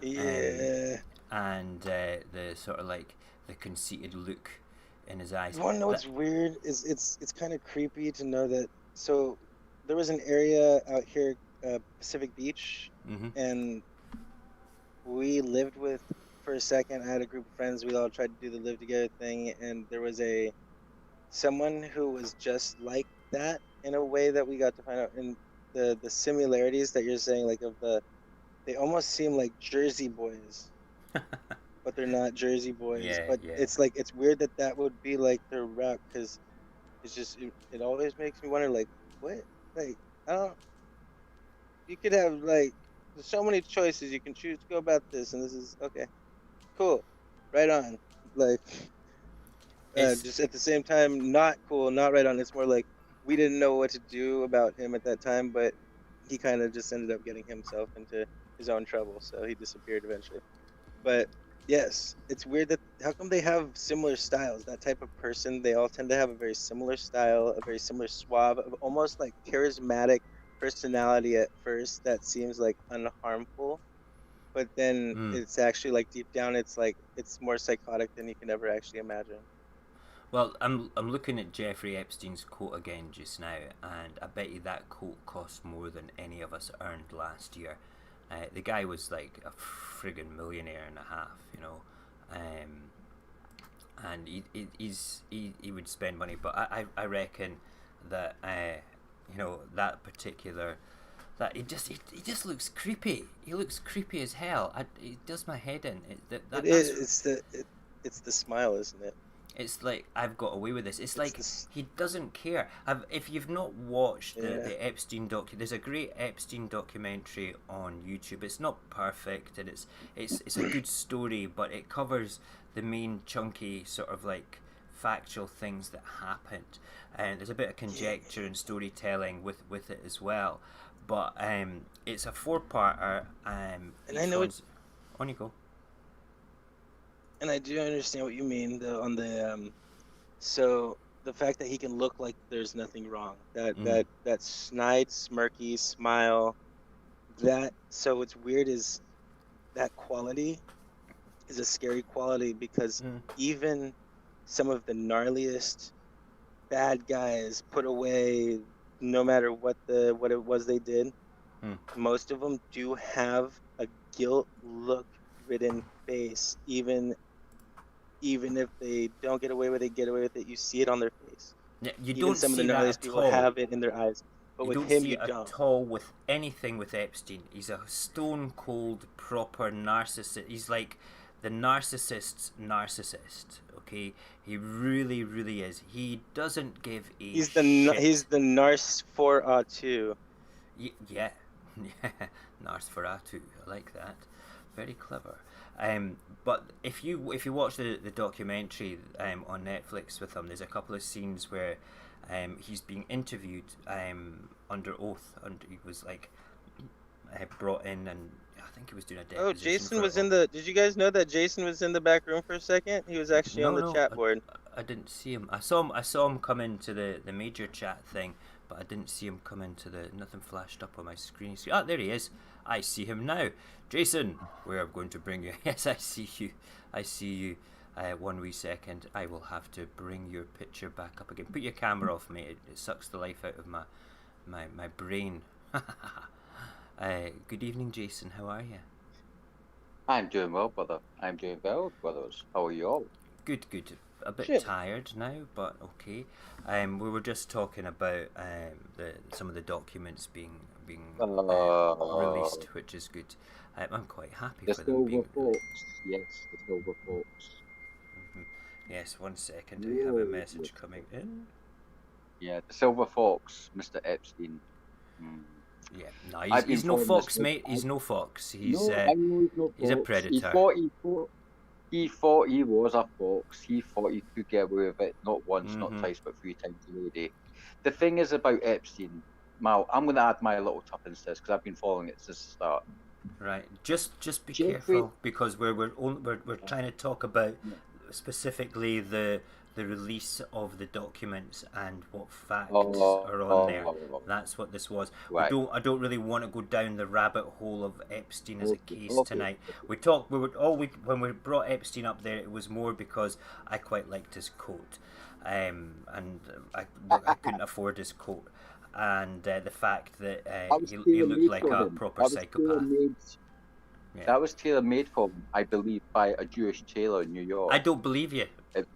Yeah. And the sort of like the conceited look in his eyes. You want to know what's weird? It's kind of creepy to know that. So there was an area out here, Pacific Beach, Mm-hmm. and we lived with for a second. I had a group of friends. We all tried to do the live together thing, and there was someone who was just like that in a way that we got to find out. And the similarities that you're saying, like they almost seem like Jersey boys, but they're not Jersey boys. Yeah, but yeah. it's like it's weird that would be like their rap, because it's just it always makes me wonder, like, what, like, I don't. You could have like there's so many choices you can choose to go about this, and this is okay, cool, right on, like. Just at the same time, not cool, not right on. It's more like we didn't know what to do about him at that time, but he kind of just ended up getting himself into his own trouble, so he disappeared eventually. But yes, it's weird that how come they have similar styles? That type of person, they all tend to have a very similar style, a very similar suave, almost like charismatic personality at first that seems like unharmful, but then it's actually like deep down, it's like it's more psychotic than you can ever actually imagine. Well, I'm looking at Jeffrey Epstein's coat again just now, and I bet you that coat cost more than any of us earned last year. The guy was like a friggin' millionaire and a half, you know, and he would spend money. But I reckon that you know, that particular he just looks creepy. He looks creepy as hell. It does my head in. It's the smile, isn't it? It's like I've got away with this. It's like he doesn't care. If you've not watched the Epstein there's a great Epstein documentary on YouTube. It's not perfect, and it's a good story, but it covers the main chunky sort of like factual things that happened, and there's a bit of conjecture and storytelling with it as well. But it's a 4-parter. And I know on you go. And I do understand what you mean though on the so the fact that he can look like there's nothing wrong. That snide, smirky smile. So what's weird is that quality is a scary quality, because even some of the gnarliest bad guys put away, no matter what it was they did, most of them do have a guilt look ridden face, even if they don't get away with it, you see it on their face. Yeah, you even don't some see of the that gnarliest at people all. have it in their eyes. But you with don't him, see you it don't. at all with anything with Epstein. He's a stone cold, proper narcissist. He's like the narcissist's narcissist. Okay, he really, really is. He doesn't give a He's shit. He's the Nars 4A2. Yeah, Nosferatu. I like that. Very clever. But if you watch the documentary on Netflix with him, there's a couple of scenes where he's being interviewed under oath, and he was like brought in, and I think he was doing a deposition. Oh, Jason was in the. Did you guys know that Jason was in the back room for a second? He was actually on the chat board. I didn't see him. I saw him come into the major chat thing, but I didn't see him come into the. Nothing flashed up on my screen. Ah, there he is. I see him now. Jason, we are going to bring you. Yes, I see you. I see you. 1 wee second. I will have to bring your picture back up again. Put your camera off, mate. It sucks the life out of my brain. Good evening, Jason. How are you? I'm doing well, brother. I'm doing well, brothers. How are you all? Good. A bit tired now, but okay. We were just talking about some of the documents being released, which is good. I'm quite happy The for them being. Silver Fox, yes, the Silver Fox. Yes, 1 second. I have a message coming in. Yeah, the Silver Fox, Mr. Epstein. Yeah, no, he's no fox, mate. He's no fox. He's I know he's no he's a fox. predator. He thought he was a fox. He thought he could get away with it, not once, not twice, but 3 times a day. The thing is about Epstein, Mal, I'm going to add my little tuppence to this because I've been following it since the start. Right, just be Jeffrey- careful, because we're trying to talk about specifically the release of the documents and what facts are on there. That's what this was. Right. I don't really want to go down the rabbit hole of Epstein as a case Okay. tonight. When we brought Epstein up there, it was more because I quite liked his coat, and I couldn't afford his coat, and the fact that he looked like a proper psychopath. Yeah. That was tailor-made for him, I believe, by a Jewish tailor in New York. I don't believe you.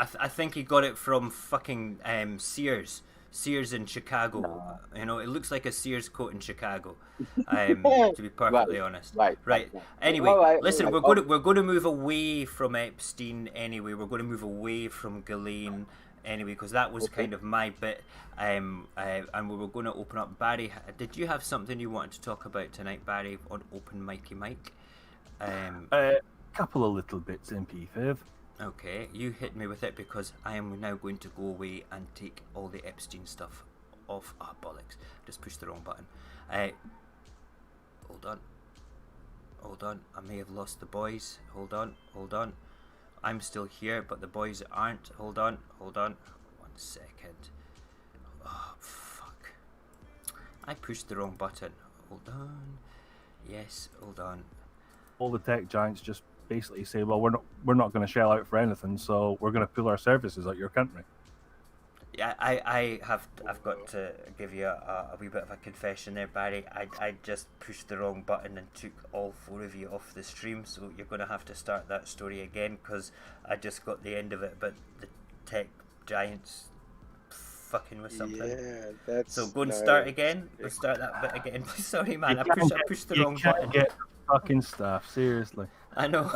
I think he got it from fucking Sears in Chicago. No. You know, it looks like a Sears coat in Chicago. To be perfectly honest. Right. Anyway, listen, we're going to move away from Epstein anyway. We're going to move away from Ghislaine anyway, because that was kind of my bit. And we were going to open up. Barry, did you have something you wanted to talk about tonight, Barry, on Open Mikey Mike? A couple of little bits, MP5. Okay, you hit me with it, because I am now going to go away and take all the Epstein stuff off. Ah, bollocks. Just pushed the wrong button. Hold on. I may have lost the boys. Hold on. I'm still here, but the boys aren't. Hold on. 1 second. Oh, fuck. I pushed the wrong button. Hold on. Yes, hold on. All the tech giants just basically say, well, we're not going to shell out for anything, so we're going to pull our services out your country. Yeah, I've got to give you a wee bit of a confession there, Barry. I just pushed the wrong button and took all 4 of you off the stream, so you're going to have to start that story again, because I just got the end of it, but the tech giants fucking with something. Yeah, that's. So go and start again. Go start that bit again. Sorry, man. I pushed the wrong button. Get fucking stuff, seriously. I know.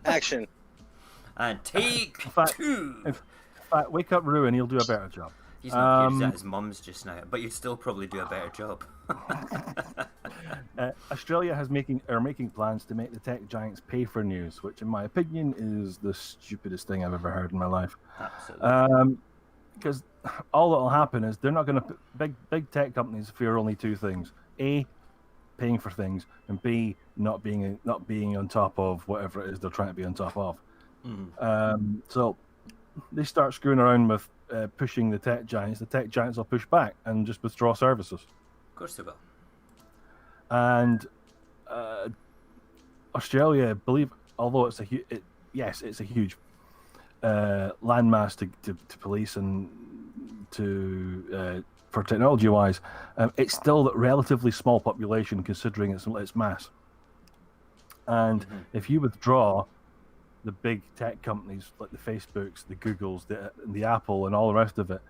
Action. And take 2. In fact, wake up Ruin, he'll do a better job. He's not here, he's at his mum's just now, but you'd still probably do a better job. Australia is making plans to make the tech giants pay for news, which, in my opinion, is the stupidest thing I've ever heard in my life. Absolutely. Because all that'll happen is they're not going to big tech companies fear only two things: A, paying for things, and B, not being on top of whatever it is they're trying to be on top of. So they start screwing around with pushing the tech giants. The tech giants will push back and just withdraw services. Of course they will. And Australia, although it's a huge landmass to police and for technology wise, it's still a relatively small population considering its mass. And if you withdraw the big tech companies like the Facebooks, the Googles, the Apple, and all the rest of it,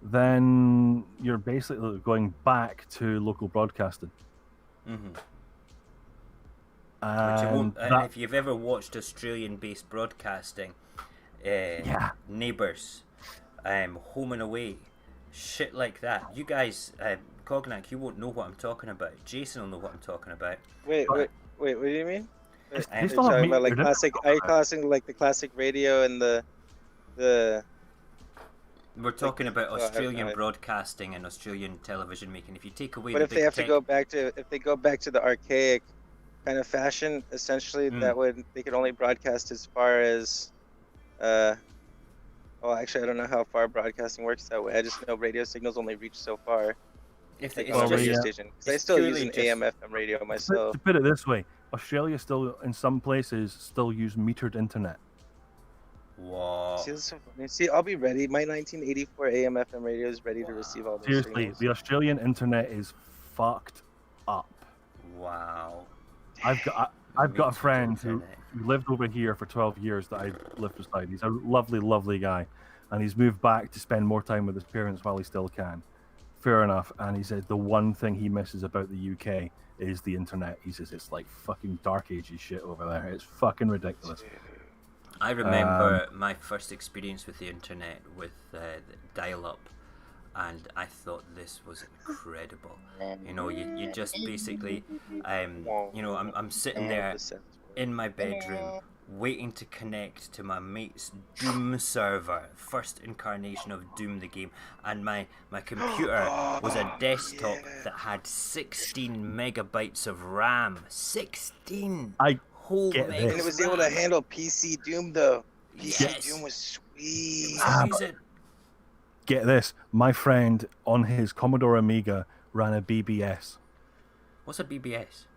then you're basically going back to local broadcasting. And if you've ever watched Australian-based broadcasting, Neighbours, Home and Away, shit like that, you guys, Cognac, you won't know what I'm talking about. Jason will know what I'm talking about. Wait, what do you mean? They You're still have talking about like meter- classic? Are you classing like the classic radio and the? We're talking about Australian right. broadcasting and Australian television making. If you take away But the if big they have tech... to go back to the archaic kind of fashion, essentially they could only broadcast as far as, well, actually I don't know how far broadcasting works that way. I just know radio signals only reach so far. If Like it's on a just, radio station, because I it's still purely use an just- AM FM radio myself. To put it this way, Australia still, in some places, still use metered internet. Whoa. See, this is so funny. See, I'll be ready. My 1984 AM FM radio is ready to receive all those Seriously, signals. the Australian internet is fucked up. Wow. I've got a friend who internet. lived over here for 12 years that I lived beside. He's a lovely, lovely guy, and he's moved back to spend more time with his parents while he still can. Fair enough. And he said the one thing he misses about the UK is the internet. He says it's like fucking dark ages shit over there. It's fucking ridiculous. I remember my first experience with the internet with dial-up, and I thought this was incredible. You know, you just basically, you know, I'm sitting there in my bedroom waiting to connect to my mate's Doom server, first incarnation of Doom the game, and my computer was a desktop that had 16 megabytes of RAM. 16 whole get megs. this. And it was able to handle PC Doom though. PC Yes. Doom was sweet. Amazing. Get this. My friend on his Commodore Amiga ran a BBS, What's a BBS?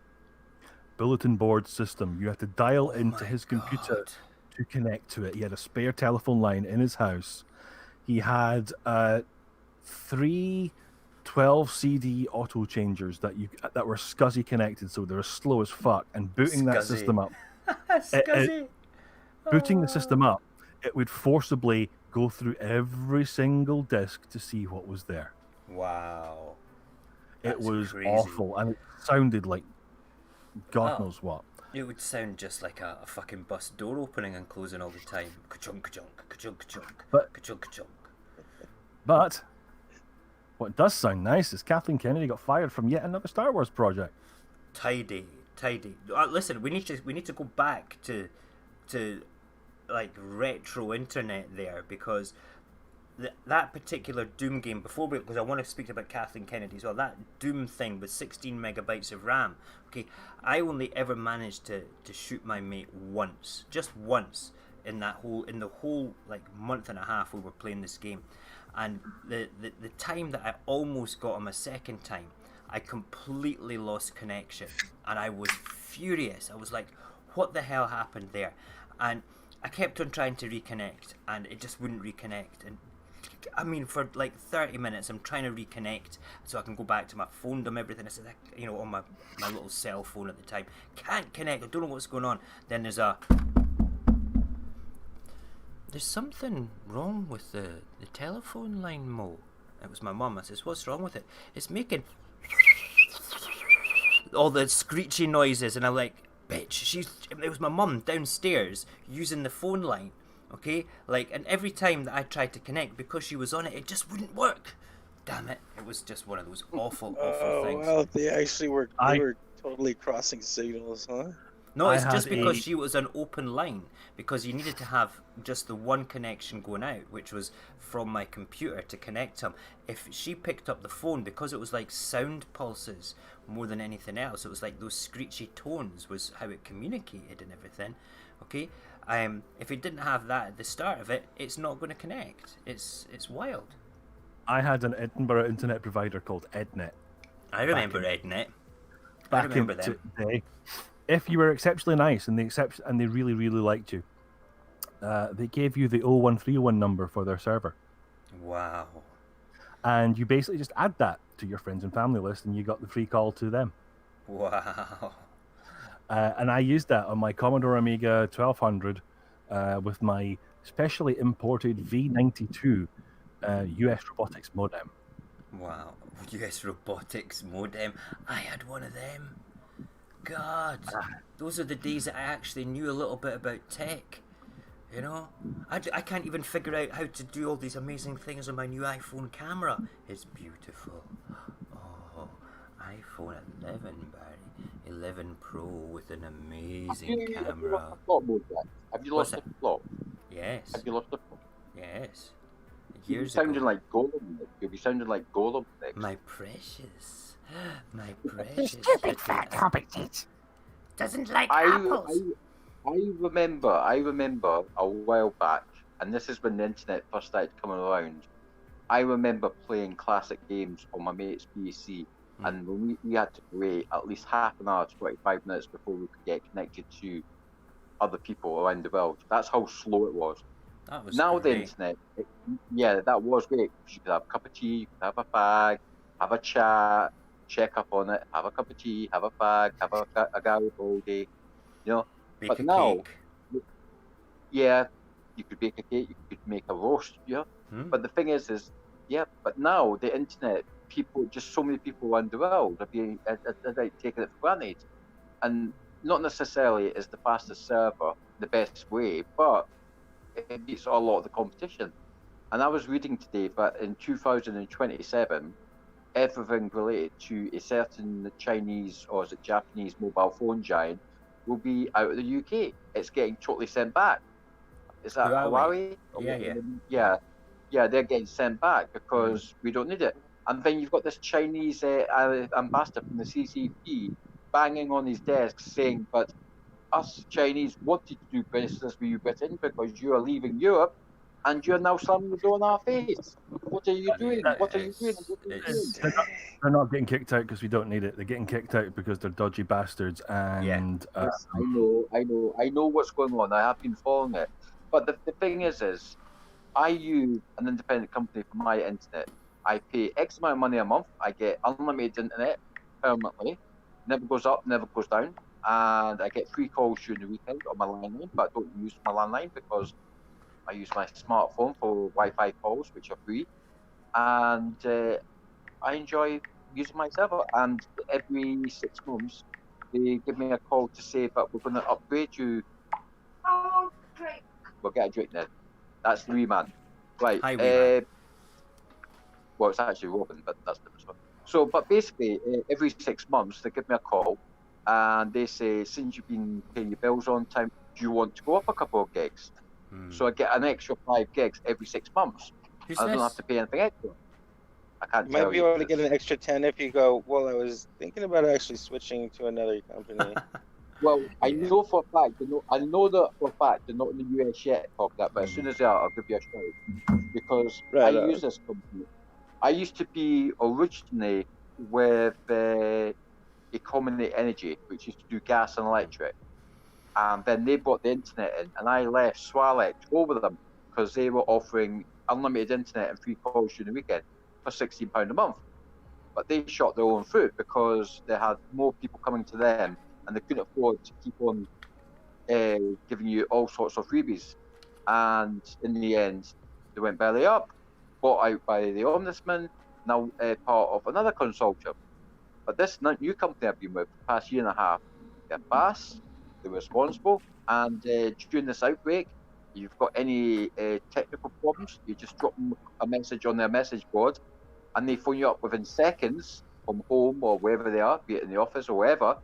bulletin board system. You had to dial into my his computer God. to connect to it. He had a spare telephone line in his house. He had 3 12 CD auto changers that were SCSI connected, so they were slow as fuck. And booting that SCSI. system up, SCSI. booting the system up, it would forcibly go through every single disc to see what was there. Wow. It That's was crazy. awful, and it sounded like God Oh. knows what. It would sound just like a fucking bus door opening and closing all the time. Ka-chunk, ka-chunk, ka-chunk, ka-chunk, But- ka-chunk, ka-chunk. But what does sound nice is Kathleen Kennedy got fired from yet another Star Wars project. Tidy. Listen, we need to go back to like retro internet there, because that particular Doom game because I want to speak about Kathleen Kennedy as well. That Doom thing with 16 megabytes of RAM. Okay, I only ever managed to shoot my mate once, just once in the whole like month and a half we were playing this game, and the time that I almost got him a second time, I completely lost connection, and I was furious. I was like, what the hell happened there? And I kept on trying to reconnect, and it just wouldn't reconnect. And I mean, for like 30 minutes, I'm trying to reconnect so I can go back to my phone, dumb everything. I said, you know, on my little cell phone at the time, can't connect. I don't know what's going on. Then there's something wrong with the telephone line, Mo. It was my mum. I says, what's wrong with it? It's making all the screechy noises, and I'm like, bitch, it was my mum downstairs using the phone line Okay, like, and every time that I tried to connect, because she was on it, it just wouldn't work. Damn it! It was just one of those awful Oh, things. well, they actually were. They I- were totally crossing signals, huh? No, I it's just had because a- she was an open line, because you needed to have just the one connection going out, which was from my computer to connect them. If she picked up the phone, because it was like sound pulses more than anything else, it was like those screechy tones was how it communicated and everything. Okay, if it didn't have that at the start of it, it's not going to connect. It's wild. I had an Edinburgh internet provider called Ednet. I remember Ednet. I Back remember in them. the day. If you were exceptionally nice and they really, really liked you, they gave you the 0131 number for their server. Wow. And you basically just add that to your friends and family list and you got the free call to them. Wow. And I used that on my Commodore Amiga 1200 with my specially imported V92 US robotics modem. Wow. US robotics modem. I had one of them. God. Those are the days that I actually knew a little bit about tech. You know? I can't even figure out how to do all these amazing things on my new iPhone camera. It's beautiful. Oh, iPhone 11, Barry. 11 Pro with an amazing Have you camera. lost the plot mode yet? Have you What's lost the that? plot? Yes. Have you lost the plot? Yes. You'll be Years sounding ago. like Gollum. You'll be sounding like Gollum next. My precious. My precious. Stupid fat hobbit. Doesn't like apples. I remember a while back, and this is when the internet first started coming around. I remember playing classic games on my mate's PC, and when we had to wait at least half an hour to 45 minutes before we could get connected to other people around the world. That's how slow it was. That was Now the great. internet, that was great. You could have a cup of tea, you could have a fag, have a chat, check up on it, have a cup of tea, have a fag, have a Garibaldi, you know. Bake but a now, cake. yeah, you could bake a cake, you could make a roast, yeah. But the thing is, but now the internet, so many people around the world are like taking it for granted, and not necessarily is the fastest server the best way, but it beats a lot of the competition. And I was reading today that in 2027, everything related to a certain Chinese or is it Japanese mobile phone giant will be out of the UK. It's getting totally sent back. Is that Huawei? Huawei? Yeah, they're getting sent back because we don't need it. And then you've got this Chinese ambassador from the CCP banging on his desk saying, but us Chinese wanted to do business with you, Britain, because you are leaving Europe and you're now slamming the door in our face. What are you doing? What are you doing? They're not getting kicked out because we don't need it. They're getting kicked out because they're dodgy bastards. And Yes, I know what's going on. I have been following it. But the thing is I use an independent company for my internet. I pay X amount of money a month. I get unlimited internet permanently. Never goes up, never goes down. And I get free calls during the weekend on my landline, but I don't use my landline because I use my smartphone for Wi-Fi calls, which are free. And I enjoy using my server. And every 6 months, they give me a call to say that we're going to upgrade you. Oh, great. We'll get a drink then. That's the wee man. Right. Hi, wee man. Well, it's actually Robin, but that's the first one. So, but basically, every 6 months, they give me a call and they say, since you've been paying your bills on time, do you want to go up a couple of gigs? So I get an extra 5 gigs every 6 months. Who's I don't this? have to pay anything extra. I can't You might tell be you. able to get an extra 10 if you go, well, I was thinking about actually switching to another company. Well, I Yeah. know for a fact, I know that for a fact they're not in the US yet, but as soon as they are, I'll give you a shout. Because Right I on. use this company. I used to be originally with Economy Energy, which used to do gas and electric. And then they bought the internet in, and I left Swalec over them because they were offering unlimited internet and free calls during the weekend for £16 a month. But they shot their own foot because they had more people coming to them and they couldn't afford to keep on giving you all sorts of freebies. And in the end, they went belly up, bought out by the Ombudsman, now part of another consortium. But this new company I've been with for the past year and a half, they're fast, they're responsible, and during this outbreak, you've got any technical problems, you just drop them a message on their message board, and they phone you up within seconds from home or wherever they are, be it in the office or wherever.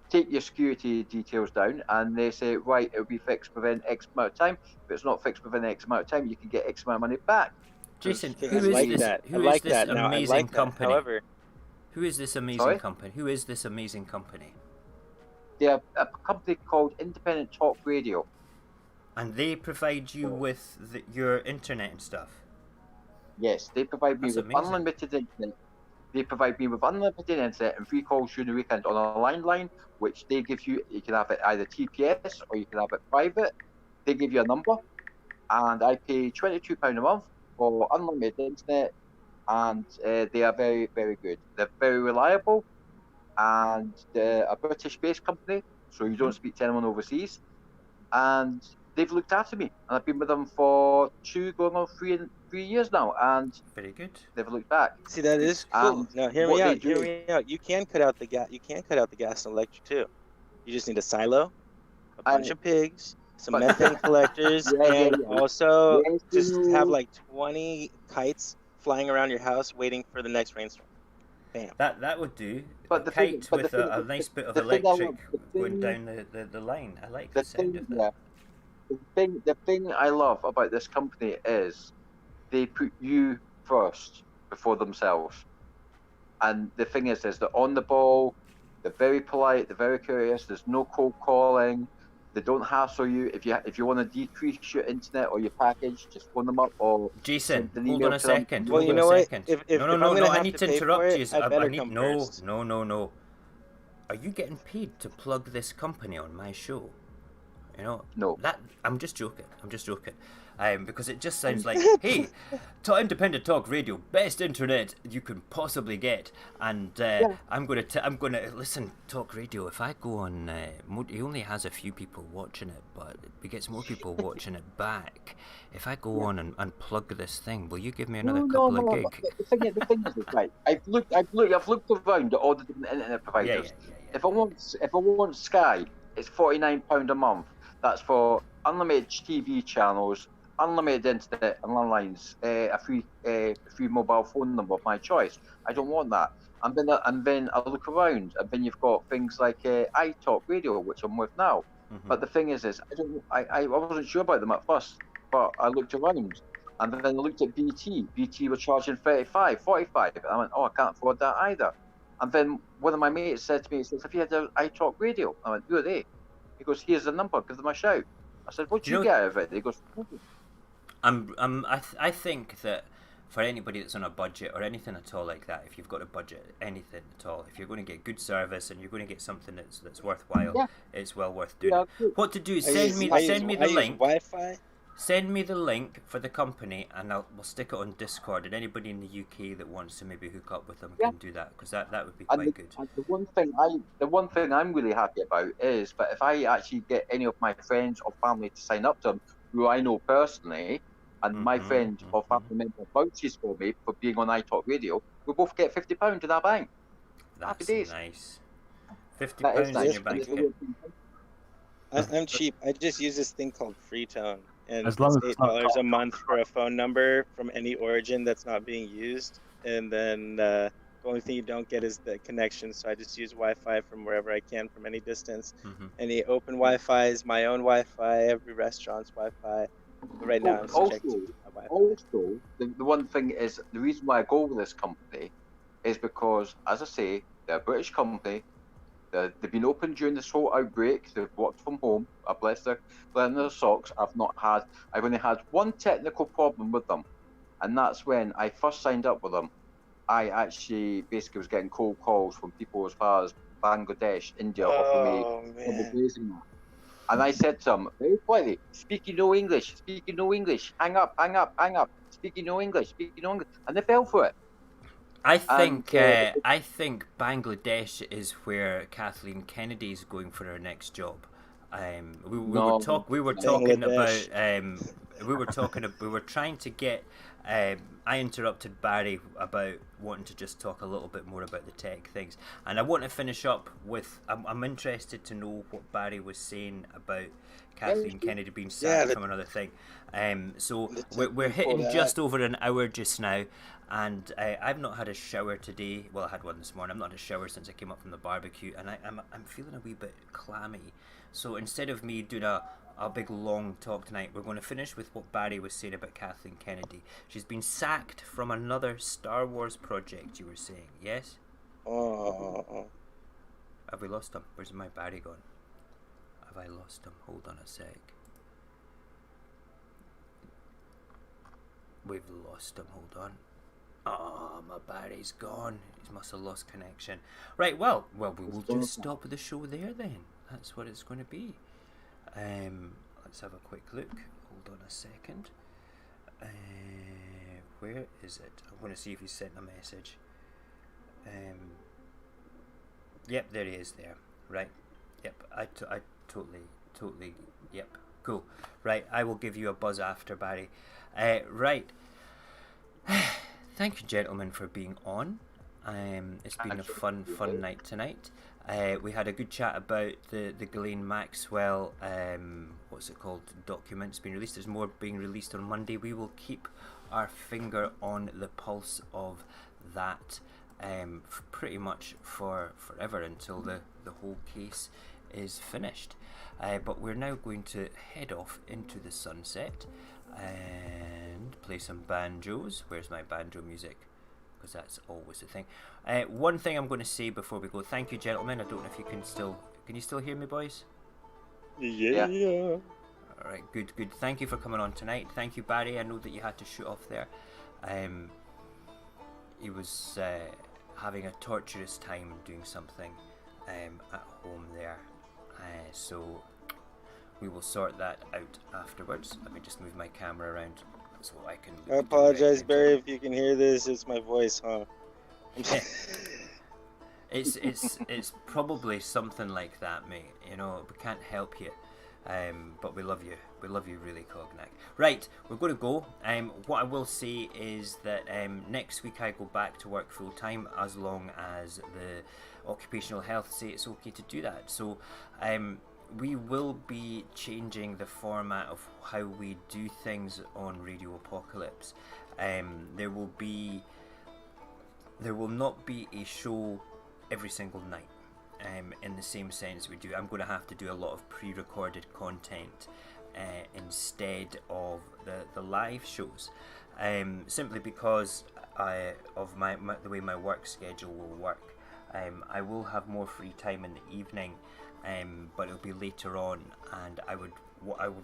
Take your security details down, and they say, right, it'll be fixed within X amount of time. If it's not fixed within X amount of time, you can get X amount of money back. Jason, I who is like this? that. Who I like is this that. Now, I amazing like that. company? However, Who is this amazing Sorry? company? Who is this amazing company? They're a company called Independent Talk Radio. And they provide you with your internet and stuff. Yes, they provide me That's with amazing. unlimited internet. They provide me with unlimited internet and free calls during the weekend on a landline, which they give you. You can have it either TPS or you can have it private. They give you a number, and I pay £22 a month for unlimited internet, and they are very, very good. They're very reliable, and they're a British-based company, so you don't speak to anyone overseas. And they've looked after me, and I've been with them for 2 going on 3 years now, and Very good. they've looked back. see, that is cool. Now, hear me what they out. Hear do- me out. You can cut out the gas. You can cut out the gas and electric too. You just need a silo, a bunch of pigs, some but- methane collectors, Yeah, and yeah. also Yes, just you- have like 20 kites flying around your house waiting for the next rainstorm. Bam. That would do. But A the thing- kite but the with thing- a nice bit of the thing I electric want- the going thing- down the line. I like The the sound thing, of that. yeah, the thing I love about this company is they put you first before themselves. And the thing is they're on the ball, they're very polite, they're very curious, there's no cold calling, they don't hassle you. If you want to decrease your internet or your package, just phone them up or Jason, send an hold email on a to them. second. Well, hold you on know a what? second. If no, I'm no, gonna I have need to to pay interrupt for it, you. I better need come no, first. no. Are you getting paid to plug this company on my show? You know, No. That I'm just joking. Because it just sounds like, hey, independent talk radio, best internet you can possibly get, and I'm gonna listen. Talk radio. If I go on, he only has a few people watching it, but he gets more people watching it back. If I go on and plug this thing, will you give me another couple of gig? The thing is, right? I've looked around at all the different internet providers. Yeah. If I want Sky, it's £49 a month. That's for unlimited TV channels, unlimited internet and landlines, a free mobile phone number of my choice. I don't want that. And then I look around, and then you've got things like iTalk Radio, which I'm with now. Mm-hmm. But the thing is I wasn't sure about them at first, but I looked around, and then I looked at BT. BT were charging 35, 45, and I went, oh, I can't afford that either. And then one of my mates said to me, he says, have you had an iTalk Radio? I went, who are they? He goes, here's the number, give them a shout. I said, what do you get out of it? He goes, I think that for anybody that's on a budget or anything at all like that, if you've got a budget, anything at all, if you're going to get good service and you're going to get something that's worthwhile, it's well worth doing. Yeah, What to do is I send me use the link. Wi-Fi. Send me the link for the company, and we'll stick it on Discord. And anybody in the UK that wants to maybe hook up with them can do that, because that would be quite good. And the one thing I'm really happy about is that if I actually get any of my friends or family to sign up to them, who I know personally, and my friend or family member vouches for me for being on iTalk Radio, we both get £50 in our bank. Happy That's days. nice. That £50 is in nice. your bank And account. I'm cheap. I just use this thing called Freetone, and As long it's as it's not $8 a month for a phone number from any origin that's not being used. And then the only thing you don't get is the connection. So I just use Wi-Fi from wherever I can, from any distance. Any open Wi-Fi is my own Wi-Fi. Every restaurant's Wi-Fi. But right now, I'm subject to my Wi-Fi. Also, the one thing is, the reason why I go with this company is because, as I say, they're a British company. They've been open during this whole outbreak. They've worked from home. I bless their socks. I've only had one technical problem with them, and that's when I first signed up with them. I actually basically was getting cold calls from people as far as Bangladesh, India, offering me overgrazing that. And I said to them very politely, speaking no English, hang up, speaking no English, and they fell for it. I think Bangladesh is where Kathleen Kennedy's going for her next job. We were trying to get I interrupted Barry about wanting to just talk a little bit more about the tech things, and I want to finish up with. I'm interested to know what Barry was saying about Kathleen Kennedy being sacked from another thing. So we're hitting just over an hour just now, and I've not had a shower today. Well, I had one this morning. I've not had a shower since I came up from the barbecue, and I'm feeling a wee bit clammy. So instead of me doing a big long talk tonight, we're going to finish with what Barry was saying about Kathleen Kennedy. She's been sacked from another Star Wars project, you were saying, yes? Oh. Have we lost him? Where's my Barry gone? Have I lost him? Hold on a sec. We've lost him, hold on. Oh, my Barry's gone. He must have lost connection. Right, well, we will just stop the show there then. That's what it's going to be. Let's have a quick look. Hold on a second. Where is it? I'm going to see if he sent a message. Yep, there he is there. Right. Yep, I totally, yep, cool. Right, I will give you a buzz after, Barry. Right. Thank you, gentlemen, for being on. It's been a fun night tonight. We had a good chat about the Ghislaine Maxwell, what's it called, documents being released. There's more being released on Monday. We will keep our finger on the pulse of that pretty much forever until the whole case is finished. But we're now going to head off into the sunset and play some banjos. Where's my banjo music? Because that's always the thing. One thing I'm going to say before we go. Thank you, gentlemen. I don't know if you can you still hear me, boys? Yeah. All right, good. Thank you for coming on tonight. Thank you, Barry. I know that you had to shoot off there. He was having a torturous time doing something at home there. So we will sort that out afterwards. Let me just move my camera around so I can. I apologize, Barry, if you can hear this. It's my voice, huh? It's probably something like that, mate. You know, we can't help you. But we love you. We love you really, Cognac. Right, we're going to go. What I will say is that next week I go back to work full time as long as the occupational health say it's okay to do that. So we will be changing the format of how we do things on Radio Apocalypse. There will not be a show every single night. In the same sense we do. I'm going to have to do a lot of pre-recorded content instead of the live shows, simply because of the way my work schedule will work. I will have more free time in the evening, but it'll be later on, and I would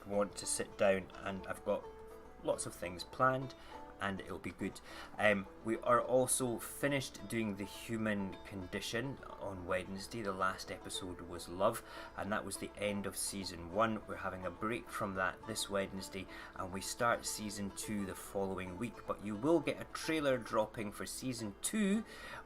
want to sit down, and I've got lots of things planned, and it'll be good. We are also finished doing the human condition on Wednesday. The last episode was Love, and that was the end of season 1. We're having a break from that this Wednesday, and we start season 2 the following week. But you will get a trailer dropping for season 2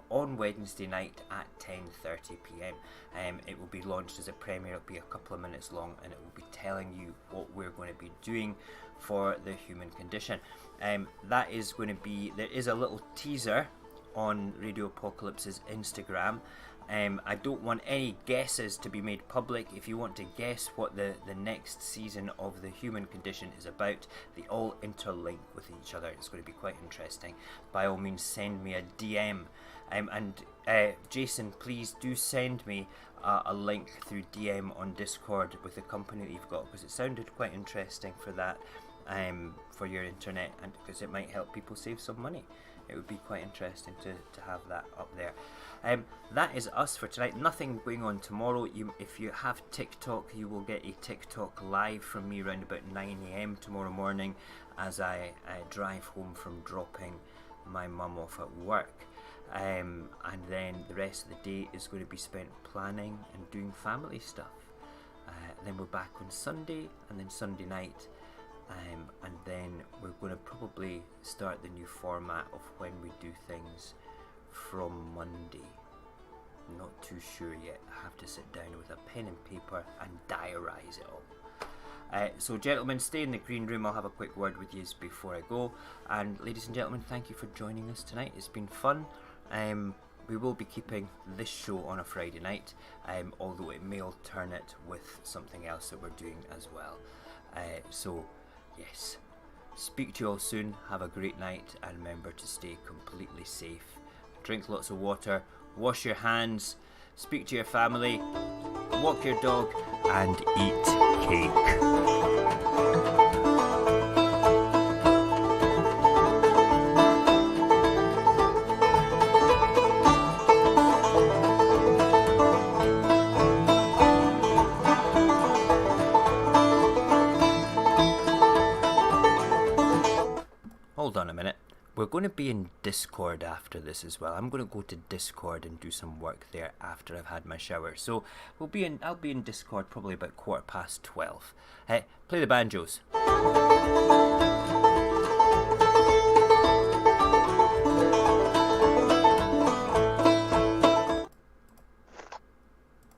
on Wednesday night at 10:30 p.m. It will be launched as a premiere. It'll be a couple of minutes long, and it will be telling you what we're going to be doing for the human condition. That is going to be, there is a little teaser on Radio Apocalypse's Instagram. I don't want any guesses to be made public. If you want to guess what the next season of the human condition is about, they all interlink with each other. It's going to be quite interesting. By all means, send me a DM. And Jason, please do send me a link through DM on Discord with the company that you've got, because it sounded quite interesting for that, for your internet, and because it might help people save some money. It would be quite interesting to have that up there. That is us for tonight. Nothing going on tomorrow. If you have TikTok, you will get a TikTok live from me around about 9 AM tomorrow morning as I drive home from dropping my mum off at work. And then the rest of the day is going to be spent planning and doing family stuff. Then we're back on Sunday, and then Sunday night. And then we're going to probably start the new format of when we do things from Monday. Not too sure yet. I have to sit down with a pen and paper and diarise it all. So gentlemen, stay in the green room. I'll have a quick word with you before I go. And ladies and gentlemen, thank you for joining us tonight. It's been fun. We will be keeping this show on a Friday night, although it may alternate with something else that we're doing as well. So yes, speak to you all soon. Have a great night, and remember to stay completely safe. Drink lots of water, wash your hands, speak to your family, walk your dog, and eat cake. Hold on a minute. We're going to be in Discord after this as well. I'm going to go to Discord and do some work there after I've had my shower. So I'll be in Discord probably about 12:15. Hey, play the banjos.